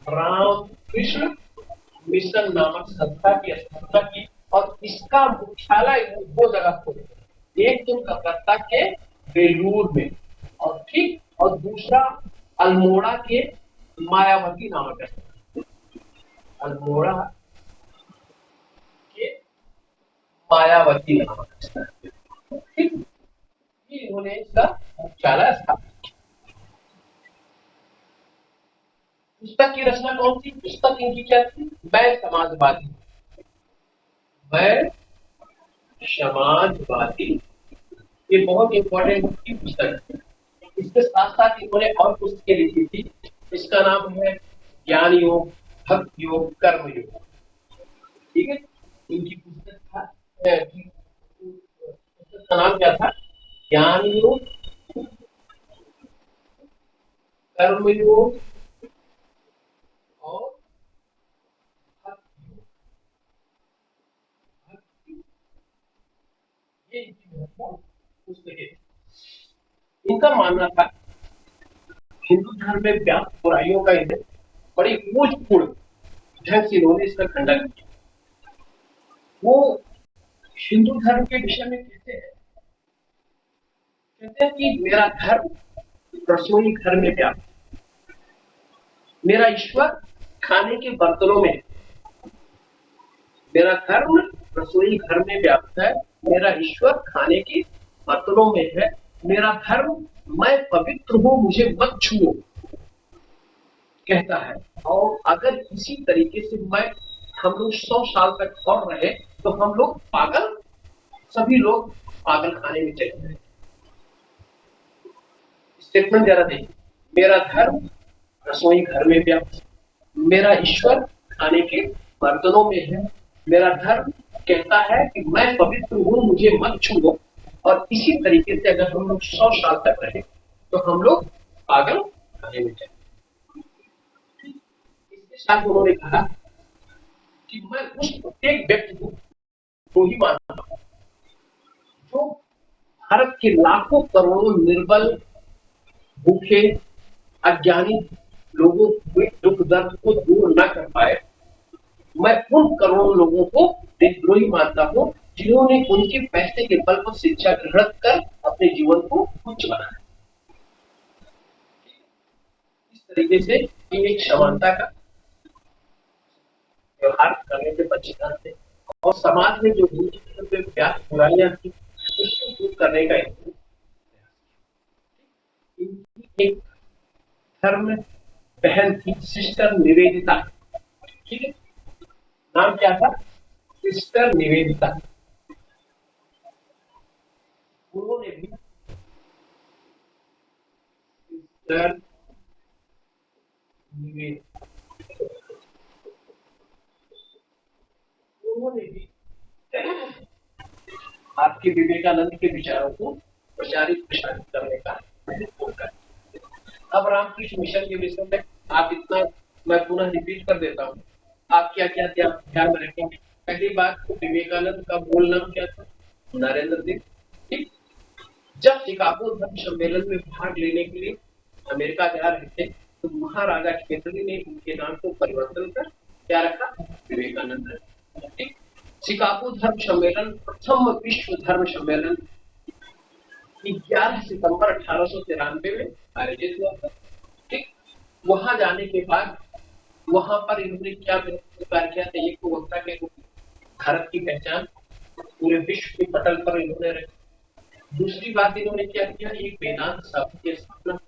रामकृष्ण मिशन नामक संस्था की स्थापना की और इसका मुख्यालय दो जगह खोले, एक तो कलकत्ता के बेलूर में और ठीक और दूसरा अल्मोड़ा के मायावती नामक स्थान, अल्मोड़ा के मायावती नामक स्थान। ठीक, इन्होंने इसका मुख्यालय स्थापित। पुस्तक की रचना कौन सी? पुस्तक इनकी क्या थी? मैं समाजवादी। मैं समाजवादी, ये बहुत इंपॉर्टेंट की पुस्तक है। इसके साथ साथ इन्होंने और पुस्तकें लिखी थी, इसका नाम है ज्ञान योग, भक्ति योग, कर्म योग। ठीक है, इनकी पुस्तक का नाम क्या था? ज्ञान योग, कर्म योग और ये पुस्तकें। इनका मानना था हिंदू धर्म में व्याप्त बुराइयों का इन्हें बड़ी खोजपूर्ण ढंग से इन्होंने इसका खंडन किया। वो हिंदू धर्म के विषय में कहते हैं कि मेरा धर्म रसोई घर में व्याप्त, मेरा ईश्वर खाने के बर्तनों में, मेरा धर्म रसोई घर में व्याप्त है, मेरा ईश्वर खाने के बर्तनों में है, मेरा धर्म मैं पवित्र हूं मुझे मत छुओ कहता है। और अगर इसी तरीके से हम लोग 100 साल तक और रहे तो हम लोग पागल, सभी लोग पागल खाने में चले जाएंगे। स्टेटमेंट जरा देखिए, मेरा धर्म रसोई घर में व्याप्त, मेरा ईश्वर खाने के बर्तनों में है, मेरा धर्म कहता है कि मैं पवित्र हूं मुझे मत छुओ। और इसी तरीके से अगर हम लोग 100 साल तक रहे तो हम लोग पागल खाने में जाएंगे। इसके साथ उन्होंने कहा कि मैं उस प्रत्येक व्यक्ति को वो ही मानता हूं जो भारत के लाखों करोड़ों निर्बल, भूखे, अज्ञानी लोगों के दुख दर्द को दूर न कर पाए। मैं उन करोड़ों लोगों को देशद्रोही मानता हूं जिन्होंने उनके पैसे के बल पर शिक्षा ग्रहण कर अपने जीवन को उच्च बनाया। इस तरीके से ये एक समानता का व्यवहार करने से बचना थे और समाज में जो व्याप्त बुराइयां थी उसको दूर करने का एक धर्म बहन थी, सिस्टर निवेदिता। ठीक है, नाम क्या था? सिस्टर निवेदिता। उन्होंने भी सिस्टर हुए, उन्होंने भी आपके विवेकानंद के विचारों को प्रचारित प्रसारित करने का प्रयत्न करें। अब रामकृष्ण मिशन के विषय में आप इतना मैं पुनः रिपीट कर देता हूँ, आप क्या क्या ध्यान में रखेंगे। पहली बात, विवेकानंद का मूल नाम क्या था? नरेंद्र देव। ठीक, जब शिकागो धर्म सम्मेलन में भाग लेने के लिए अमेरिका जा रहे थे तो महाराजा खेतरी ने उनके नाम को परिवर्तन कर क्या रखा? विवेकानंद रखा। ठीक, शिकागो धर्म सम्मेलन प्रथम विश्व धर्म सम्मेलन 11 सितंबर 1893 में आयोजित हुआ था। ठीक, वहां जाने के बाद वहां पर इन्होंने क्या कार्य किया था? एक वक्ता के रूप में भारत की पहचान पूरे विश्व के पटल पर इन्होंने रखी। दूसरी बात इन्होंने क्या किया? एक वेदांत सभा की स्थापना।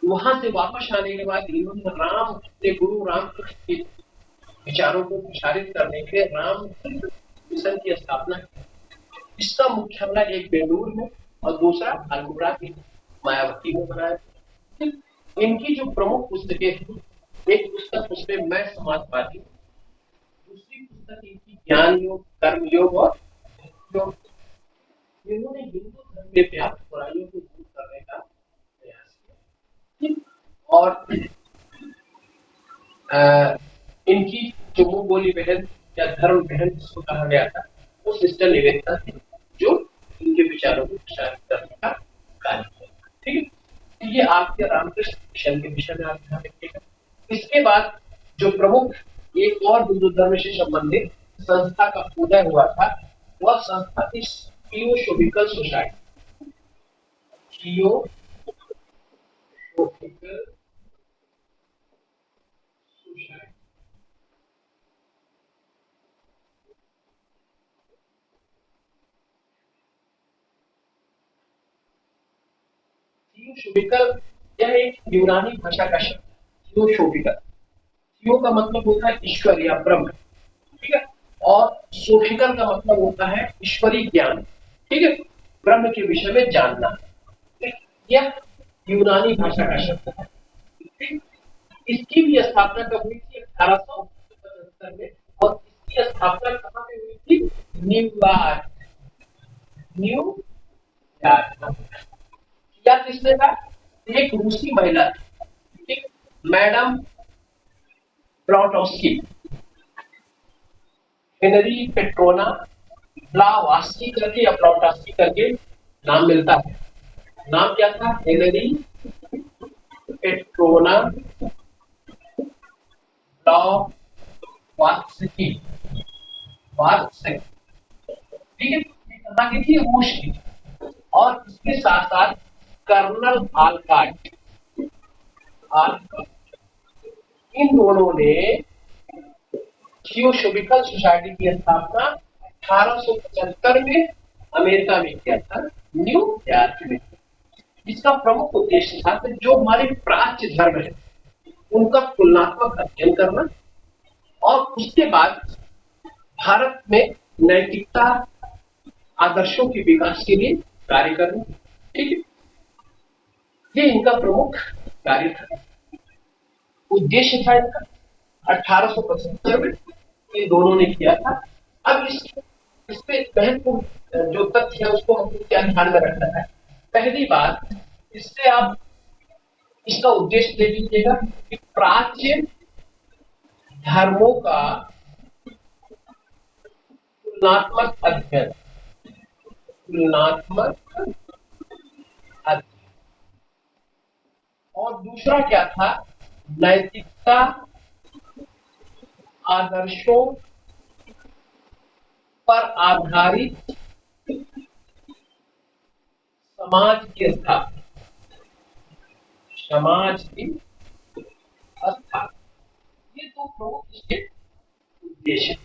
वहां से वापस आने के बाद इन्होंने राम अपने गुरु रामकृष्ण के विचारों को प्रसारित करने के लिए राम मिशन की स्थापना की। इसका मुख्यालय एक बेंगलुरु में और दूसरा अल्मोड़ा की मायावती में बनाया। इनकी जो प्रमुख पुस्तकें थी, एक पुस्तक उसमें मैं समाजवादी, दूसरी पुस्तक इनकी ज्ञान योग, कर्म योग और योग। इन्होंने हिंदू धर्म में व्याप्त बुराइयों को दूर करने का प्रयास किया। और इनकी जो मुंह बोली बहन या धर्म बहन जिसको कहा गया था, वो सिस्टर निवेदिता थी, जो इनके विचारों को प्रसारित करने का कार्य किया। ठीक है, ये आपके रामकृष्ण मिशन के विषय में आप ध्यान रखिएगा। इसके बाद जो प्रमुख एक और हिंदू धर्म से संबंधित संस्था का उदय हुआ था, वह संस्था थी theosophical society. Theosophical society theosophical यह एक यूनानी भाषा का शब्द है। थियोसोफिकल, थियो का मतलब होता है ईश्वर या ब्रह्म, ठीक है, और सोफिकल का मतलब होता है ईश्वरीय ज्ञान। ठीक है, ब्रह्म के विषय में जानना। यह यूनानी भाषा का शब्द है। इसकी भी स्थापना कब हुई थी? 1875 में। और इसकी स्थापना कहाँ पे हुई थी? न्यूयॉर्क। न्यूयॉर्क किया किसने था? एक रूसी महिला थी, मैडम ब्लॉटोस्की, हेनरी पेट्रोना ब्लावास्की करके या ब्लॉटोस्की करके नाम मिलता है। नाम क्या था? Henry Petronas ब्लावास्की। ठीक है, कहाँ की थी? रूस की। और इसके साथ साथ कर्नल आलकाट, इन दोनों ने थियोसोफिकल सोसाइटी की स्थापना 1875 में अमेरिका में किया था, न्यूयॉर्क में। इसका प्रमुख उद्देश्य था कि जो हमारे प्राच्य धर्म है उनका तुलनात्मक अध्ययन करना और उसके बाद भारत में नैतिकता आदर्शों के विकास के लिए कार्य करना। ठीक है, ये इनका प्रमुख कार्य था, उद्देश्य था इनका। 1875 में ये दोनों ने किया था। अब इस पे महत्वपूर्ण जो तथ्य है उसको हमको क्या ध्यान में रखना है? पहली बात, इससे आप इसका उद्देश्य दे लीजिएगा कि प्राच्य धर्मों का तुलनात्मक अध्ययन, तुलनात्मक अध्ययन। और दूसरा क्या था? नैतिकता आदर्शों पर आधारित समाज की स्थापना, समाज की स्थापना। ये दो प्रमुख इसके उद्देश्य।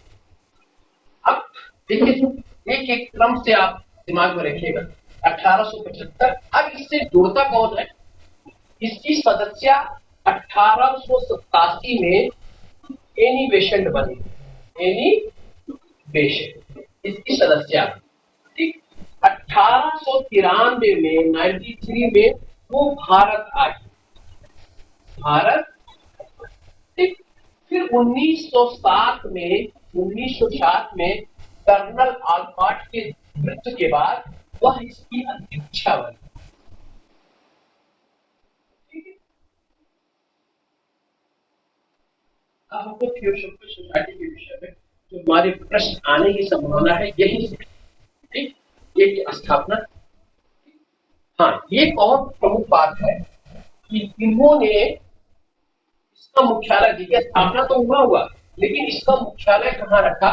अब देखिए, एक एक क्रम से आप दिमाग में रखिएगा। 1875, अब इससे जुड़ता कौन है? इसकी सदस्य 1887 में एनी बेसेंट बनी। एनी बेसेंट इसकी सदस्य। ठीक, 1893 में 93 में वो भारत आई। भारत ठीक। फिर 1907 में कर्नल आलकॉट के मृत्यु के बाद वह इसकी अध्यक्षा बनी। अब हमको थियोसॉफिकल सोसाइटी के विषय में जो हमारे प्रश्न आने की संभावना है यही से, ठीक। एक स्थापना, हाँ ये एक और प्रमुख बात है कि इन्होंने इसका मुख्यालय, देखिए स्थापना तो हुआ लेकिन इसका मुख्यालय कहाँ रखा?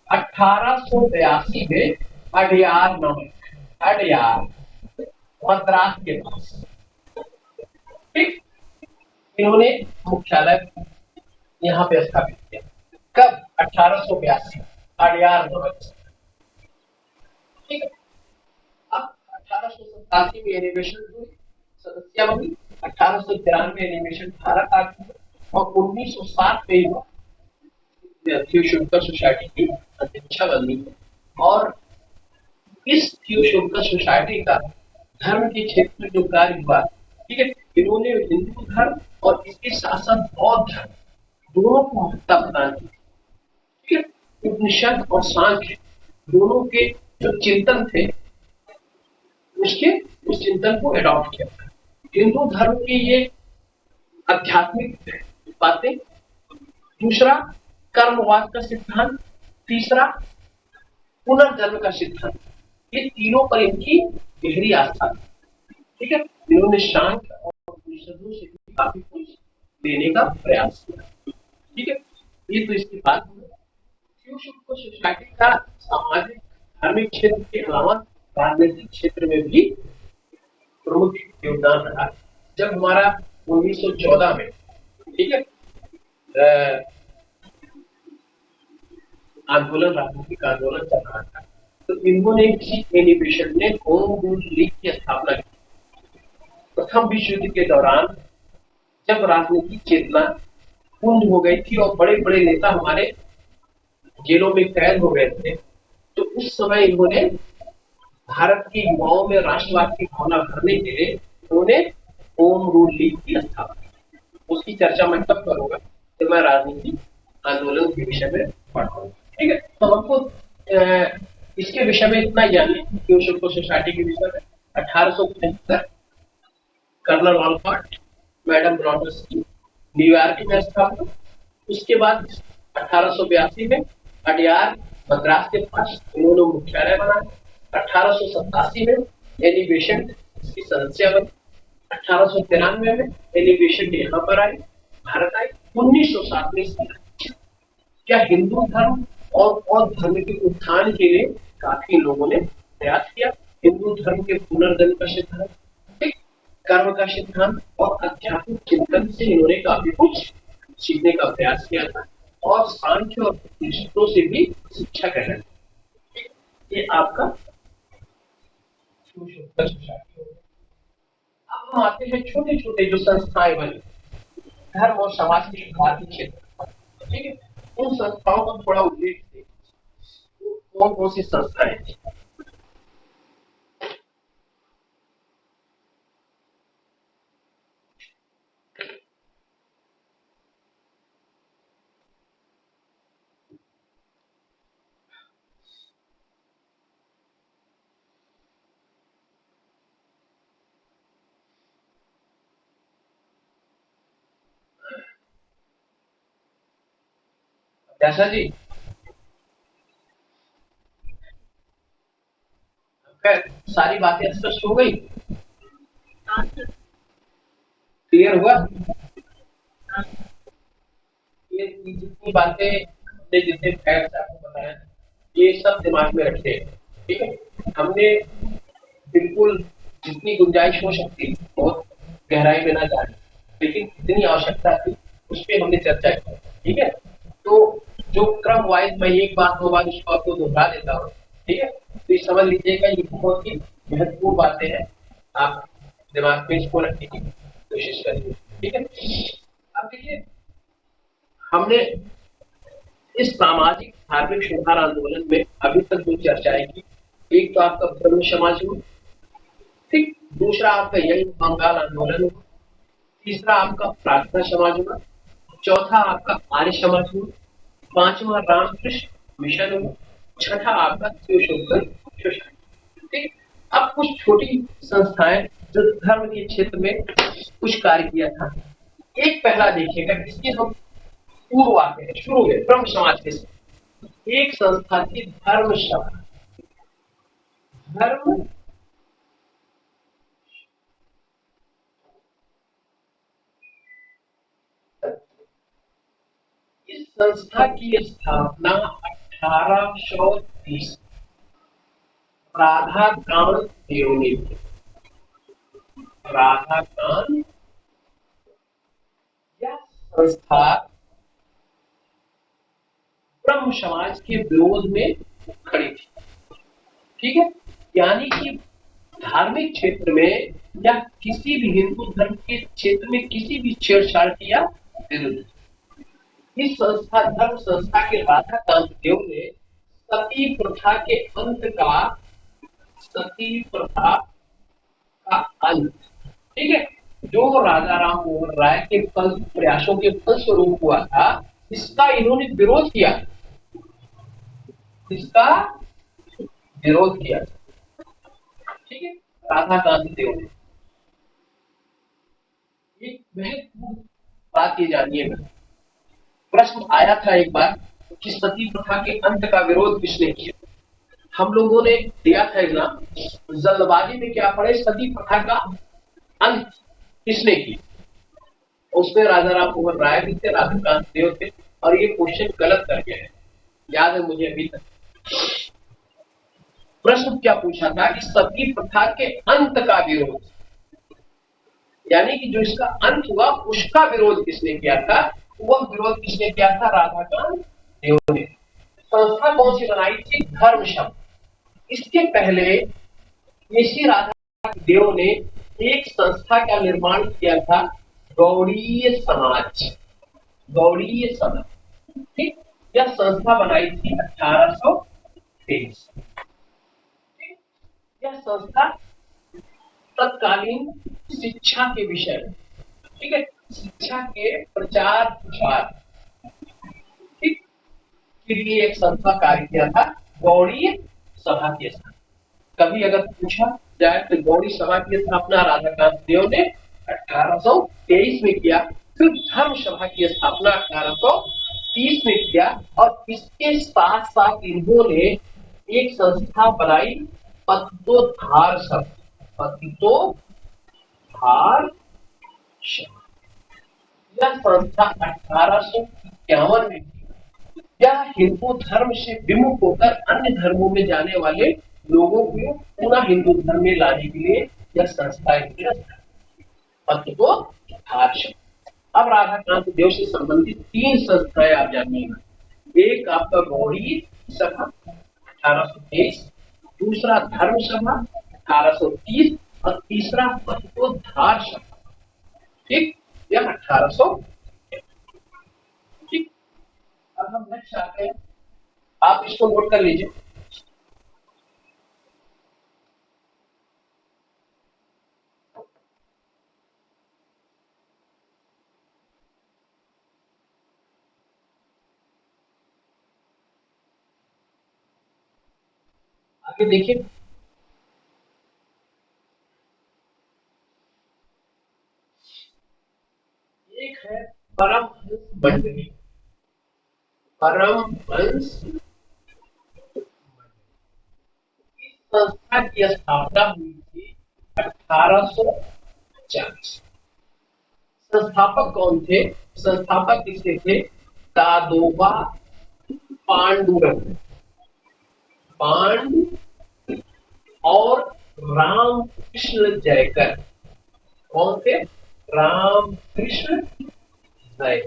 1882 में अडयार नामक, अडयार मद्रास के पास, ठीक। इन्होंने मुख्यालय यहाँ पे स्थापित किया। कब? 1882 अडयार नामक, ठीक है। अब 1887 में एनिमेशन हुई, सदस्य बनी। 1893 एनिमेशन भारत आ गई और 1907 में हुआ थियोसॉफिकल सोसाइटी की अध्यक्षा बनी है। और इस थियोसॉफिकल सोसाइटी का धर्म के क्षेत्र में जो कार्य हुआ, ठीक है, इन्होंने हिंदू धर्म और इसके साथ साथ बौद्ध धर्म दोनों को महत्ता प्रदान की, ठीक है। उपनिषद और सांख्य दोनों के जो चिंतन थे उसके उस चिंतन को एडॉप्ट किया। हिंदू धर्म की ये आध्यात्मिक बातें, दूसरा कर्मवाद का सिद्धांत, तीसरा पुनर्जन्म का सिद्धांत, ये तीनों पर इनकी गहरी आस्था, ठीक है। इन्होंने सांख्य और उपनिषदों से भी काफी कुछ देने का प्रयास किया, ठीक है। ये तो इसकी बात है। थियोसॉफिकल सोसाइटी का सामाजिक धार्मिक क्षेत्र के अलावा राजनीतिक क्षेत्र में भी प्रमुख योगदान रहा। जब हमारा 1914 में, ठीक है, आंदोलन, राजनीतिक आंदोलन चल रहा था, तो इन्होंने एनिमेशन ने होम रूल लीग की स्थापना की। प्रथम विश्व युद्ध के दौरान जब राजनीतिक चेतना पूर्ण हो गई थी और बड़े बड़े नेता हमारे जेलों में कैद हो गए थे, तो उस समय इन्होंने भारत के युवाओं में राष्ट्रवाद की भावना भरने के लिए उन्होंने होम रूल लीग की स्थापना की। उसकी चर्चा मैं कब करूंगा जब मैं राजनीतिक आंदोलन के विषय में पढ़ाऊंगा, ठीक है। तो हमको इसके विषय में इतना जानिए, थियोसॉफिकल सोसाइटी के विषय में 1875 कर्नल ऑलकॉट, मैडम ब्रॉडर्स की न्यूयॉर्क में स्थापना। उसके बाद 1882 में अडयार मद्रास के पास इन्होंने मुख्यालय बनाया। 1887 में एलिवेशन की सदस्य बनी। 1893 में एलिवेशन यहाँ पर आई, भारत आई। 1907 में क्या हिंदू धर्म और बौद्ध धर्म के उत्थान के लिए काफी लोगों ने प्रयास किया। हिंदू धर्म के पुनर्जन्म का सिद्धांत, कर्म का सिद्धांत और आध्यात्मिक चिंतन से इन्होंने काफी कुछ सीखने का प्रयास किया था और सांख्य और उपनिषदों से भी शिक्षा ग्रहण की। ये आपका अब हम आते हैं छोटे छोटे जो संस्थाएं बनी धर्म और समाज के सुधार के क्षेत्र, ठीक है। उन संस्थाओं का थोड़ा उल्लेख कौन कौन सी संस्थाएं थी। जैसा जी सारी बातें स्पष्ट हो गई, क्लियर हुआ। ये जितनी बातें हमने जितने फैक्ट्स आपको बताया ये सब दिमाग में रखते हैं, ठीक है। हमने बिल्कुल जितनी गुंजाइश हो सकती बहुत गहराई में ना जाए, लेकिन जितनी आवश्यकता थी उस पर हमने चर्चा की, ठीक है। तो जो क्रम वाइज मैं एक बात दो बार इसको आपको दोहरा देता हूँ, ठीक है। तो ये समझ लीजिएगा ये बहुत ही महत्वपूर्ण बातें हैं, आप दिमाग में इसको रखने की कोशिश करिए, ठीक है। अब देखिए हमने इस सामाजिक धार्मिक सुधार आंदोलन में अभी तक जो चर्चाएं की, एक तो आपका ब्रह्म समाज हुआ, ठीक। दूसरा आपका यही बंगाल आंदोलन हुआ। तीसरा आपका प्रार्थना समाज हुआ। चौथा आपका आर्य समाज हुआ, पांचवा रामकृष्ण मिशन हुआ, छठा आपका शिव शंकर सोसाइटी। ठीक। अब कुछ छोटी संस्थाएं जो धर्म के क्षेत्र में कुछ कार्य किया था। एक पहला देखिएगा, जिसकी हम पूर्व आते हैं, शुरू में ब्रह्म समाज के साथ एक संस्था थी धर्म सभा। धर्म इस संस्था की स्थापना 1830 राधाकांत देव ने की। राधाकांत, यह संस्था ब्रह्म समाज के विरोध में खड़ी थी। ठीक है, यानी कि धार्मिक क्षेत्र में या किसी भी हिंदू धर्म के क्षेत्र में किसी भी छेड़छाड़ की या विरुद्ध। इस संस्था धर्म संस्था के राधाकांत देव ने सती प्रथा के अंत का, सती प्रथा का अंत, ठीक है, जो राजा राम मोहन राय के प्रयासों के फलस्वरूप हुआ था, इसका इन्होंने विरोध किया, इसका विरोध किया। ठीक है, राधाकांत देव ने एक महत्वपूर्ण बात ये जानिएगा, प्रश्न आया था एक बार कि सती प्रथा के अंत का विरोध किसने किया। हम लोगों ने दिया था एग्जाम, जल्दबाजी में क्या पढ़े, सती प्रथा का अंत किसने किया। उसमें राजा राम मोहन राय भी थे, राधाकांत देव थे, और ये क्वेश्चन गलत कर गए हैं, याद है मुझे अभी तक। प्रश्न क्या पूछा था कि सती प्रथा के अंत का विरोध, यानी कि जो इसका अंत हुआ उसका विरोध किसने किया था। वह विरोध किसने किया था, राधाकांत देव ने। संस्था कौन सी बनाई थी, धर्म सभा। इसके पहले इसी राधाकांत देव ने एक संस्था का निर्माण किया था, गौड़ीय समाज। गौड़ीय समाज, ठीक, यह संस्था बनाई थी 1823। यह संस्था तत्कालीन शिक्षा के विषय, ठीक है, शिक्षा के प्रचार प्रसार, ठीक, के लिए एक संस्था कार्य किया था, गौड़ीय सभा के साथ। कभी अगर पूछा जाए तो गौड़ी सभा की स्थापना राधाकांत देव ने 1823 में किया, फिर धर्म सभा की स्थापना 1830 में किया, और इसके साथ साथ इन्होंने एक संस्था बनाई, पतितोद्धार सभा। पतितोद्धार सभा, यह संस्था 1851 में थी। यह हिंदू धर्म से विमुख होकर अन्य धर्मों में जाने वाले लोगों को पुनः हिंदू धर्म में लाने के लिए यह संस्था पतितोद्धार सभा। अब राधाकांत देव से संबंधित तीन संस्थाएं आप जानिएगा। एक आपका गौड़ी सभा 1823, दूसरा धर्म सभा 1830, और तीसरा पतितोद्धार सभा, ठीक, यह 1800। ठीक, अब हम नेक्स्ट आते हैं, आप इसको नोट कर लीजिए। आगे देखिए, एक है परमहंस मंडली। परमहंस संस्था की स्थापना हुई थी 1840। संस्थापक कौन थे, संस्थापक किसके थे, दादोबा पांडुरंग, पांडु और रामकृष्ण जयकर। कौन थे, रामकृष्ण जय।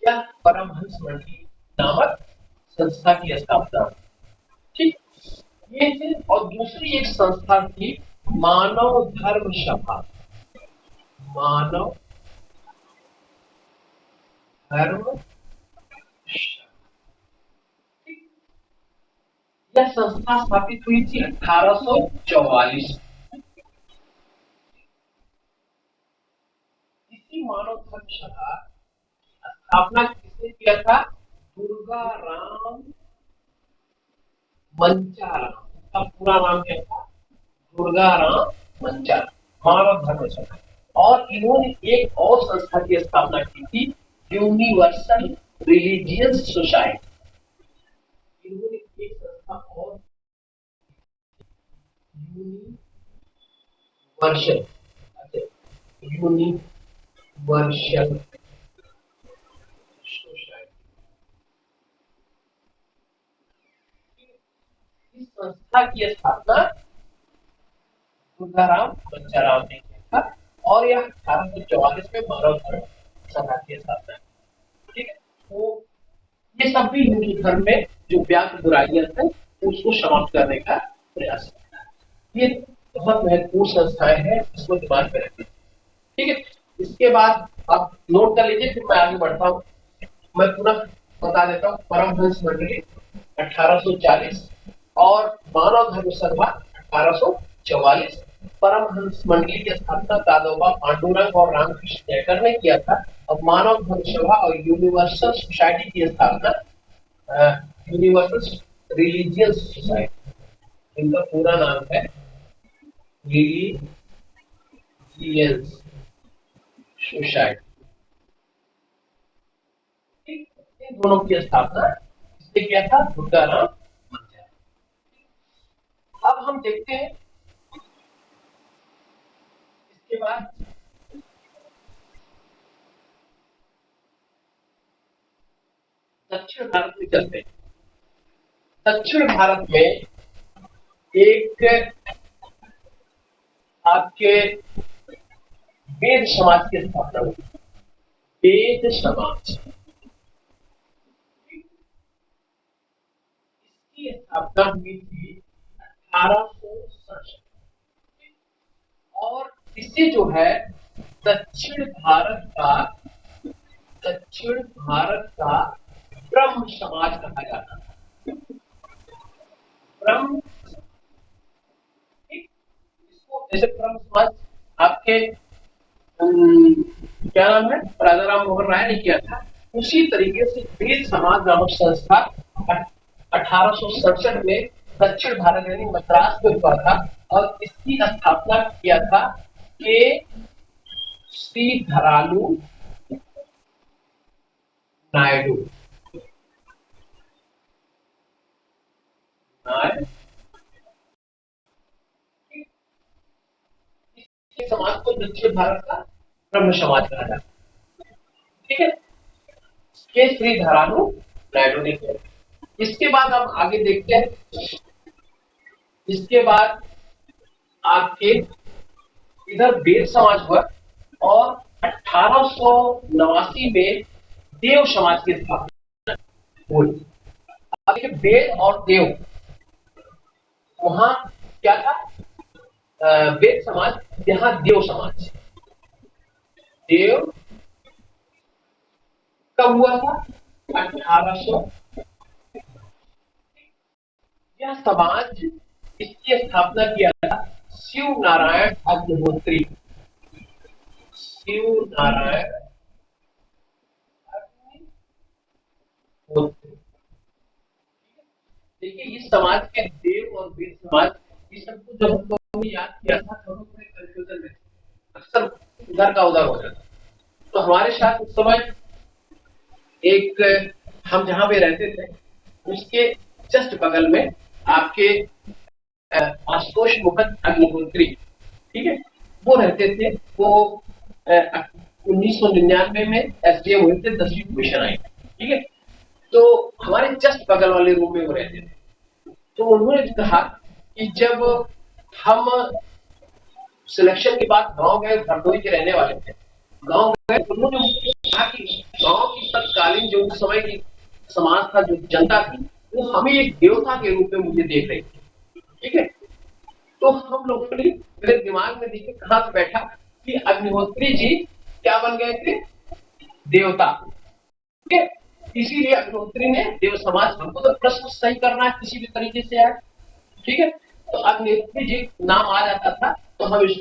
यह परमहंस मंडली नामक संस्था की स्थापना, ठीक, ये थे। और दूसरी एक संस्था थी मानव धर्म सभा। मानव धर्म, यह संस्था स्थापित हुई थी 1844। इसी मानव धर्म सभा स्थापना किसने किया था? दुर्गा राम मंचाराम। इसका पूरा नाम क्या था? दुर्गा राम मंचाराम, मानव धर्म सभा। और इन्होंने एक और संस्था की स्थापना की थी, यूनिवर्सल रिलीजियस सोसाइटी। इन्होंने एक संस्था और, यूनिवर्सल, अच्छा, यूनिवर्सल सोसाइटी। इस संस्था की स्थापना दुर्गाराम मंचाराम ने किया था और यह 1844 में मानव धर्म सभा की स्थापना। ठीक है, तो ये सब भी हिंदू धर्म में जो व्याप्त बुराइयां हैं उसको समाप्त करने का प्रयास करता है। ये बहुत महत्वपूर्ण संस्थाएं हैं, इसको दिमाग में रखिए। ठीक है, इसके बाद आप नोट कर लीजिए, फिर मैं आगे बढ़ता हूँ। मैं पूरा बता देता हूँ। परमहंस मंडली 1840 और मानव धर्म सभा 1844। परमहंस मंडली की स्थापना दादोबा पांडुरंग और रामकृष्ण जयकर ने किया था। और मानव धर्म सभा और यूनिवर्सल सोसाइटी की स्थापना यूनिवर्सल रिलीजियस सोसाइटी, इनका पूरा नाम है रिलीजियस सोसाइटी। इन दोनों की स्थापना किसने किया था? दुर्गाराम मंचाराम। अब हम देखते हैं इसके बाद दक्षिण भारत में चलते हैं। दक्षिण भारत में एक आपके वेद समाज की स्थापना हुई। वेद समाज, इसकी स्थापना हुई थी 1867 और इसे जो है दक्षिण भारत का दक्षिण भारत का ब्रह्म समाज कहा जाता है। ब्रह्म, इसको जैसे ब्रह्म समाज आपके क्या नाम है, राजा राम मोहन राय ने किया था, उसी तरीके से वेद समाज नामक संस्था 1867 में दक्षिण भारत यानी मद्रास में हुआ था और इसकी स्थापना किया था के श्रीधरालू नायडू। समाज को दक्षिण भारत का ब्रह्म समाज कहा जाता है। ठीक है, के श्रीधरालू नायडू ने किया। इसके बाद हम आगे देखते हैं। इसके बाद आपके इधर वेद समाज हुआ और 1889 में देव समाज की स्थापना हुई। अब देखिए, वेद और देव, वहां क्या था? वेद समाज, यहाँ देव समाज। देव कब हुआ था? 1800। यह समाज, इसकी स्थापना किया था शिव नारायण अग्निहोत्री। शिव नारायण अग्निहोत्री। देखिए, इस समाज के देव और वेद समाज, इस सबको जब हम लोगों ने याद किया था तो हम थोड़े कंफ्यूजन में अक्सर उधर का उधर हो जाता। तो हमारे साथ उस समय एक, हम जहां पे रहते थे उसके जस्ट बगल में आपके आशुतोष मुखद अग्निहोत्री, ठीक है, वो रहते थे। वो 1999 में एसडीएम हुए थे, 10वीं कमीशन आई। ठीक है, तो हमारे जस्ट बगल वाले रूम में वो रहते थे। तो उन्होंने कहा कि जब हम सिलेक्शन के बाद गांव गए, हरदोई के रहने वाले थे, गांव गए, उन्होंने कहा कि गांव की तत्कालीन जो उस समय की समाज था, जो जनता थी, वो हमें एक देवता के रूप में मुझे देख रही थी। ठीक है, तो हम लोगों ने, मेरे दिमाग में देखिए कहां से बैठा कि अग्निहोत्री जी क्या बन गए थे? देवता। ठीक है, इसीलिए अग्निहोत्री ने देव समाज, हमको तो प्रश्न सही करना है किसी भी तरीके से है। ठीक है, तो अग्निहोत्री जी नाम आ जाता था तो हम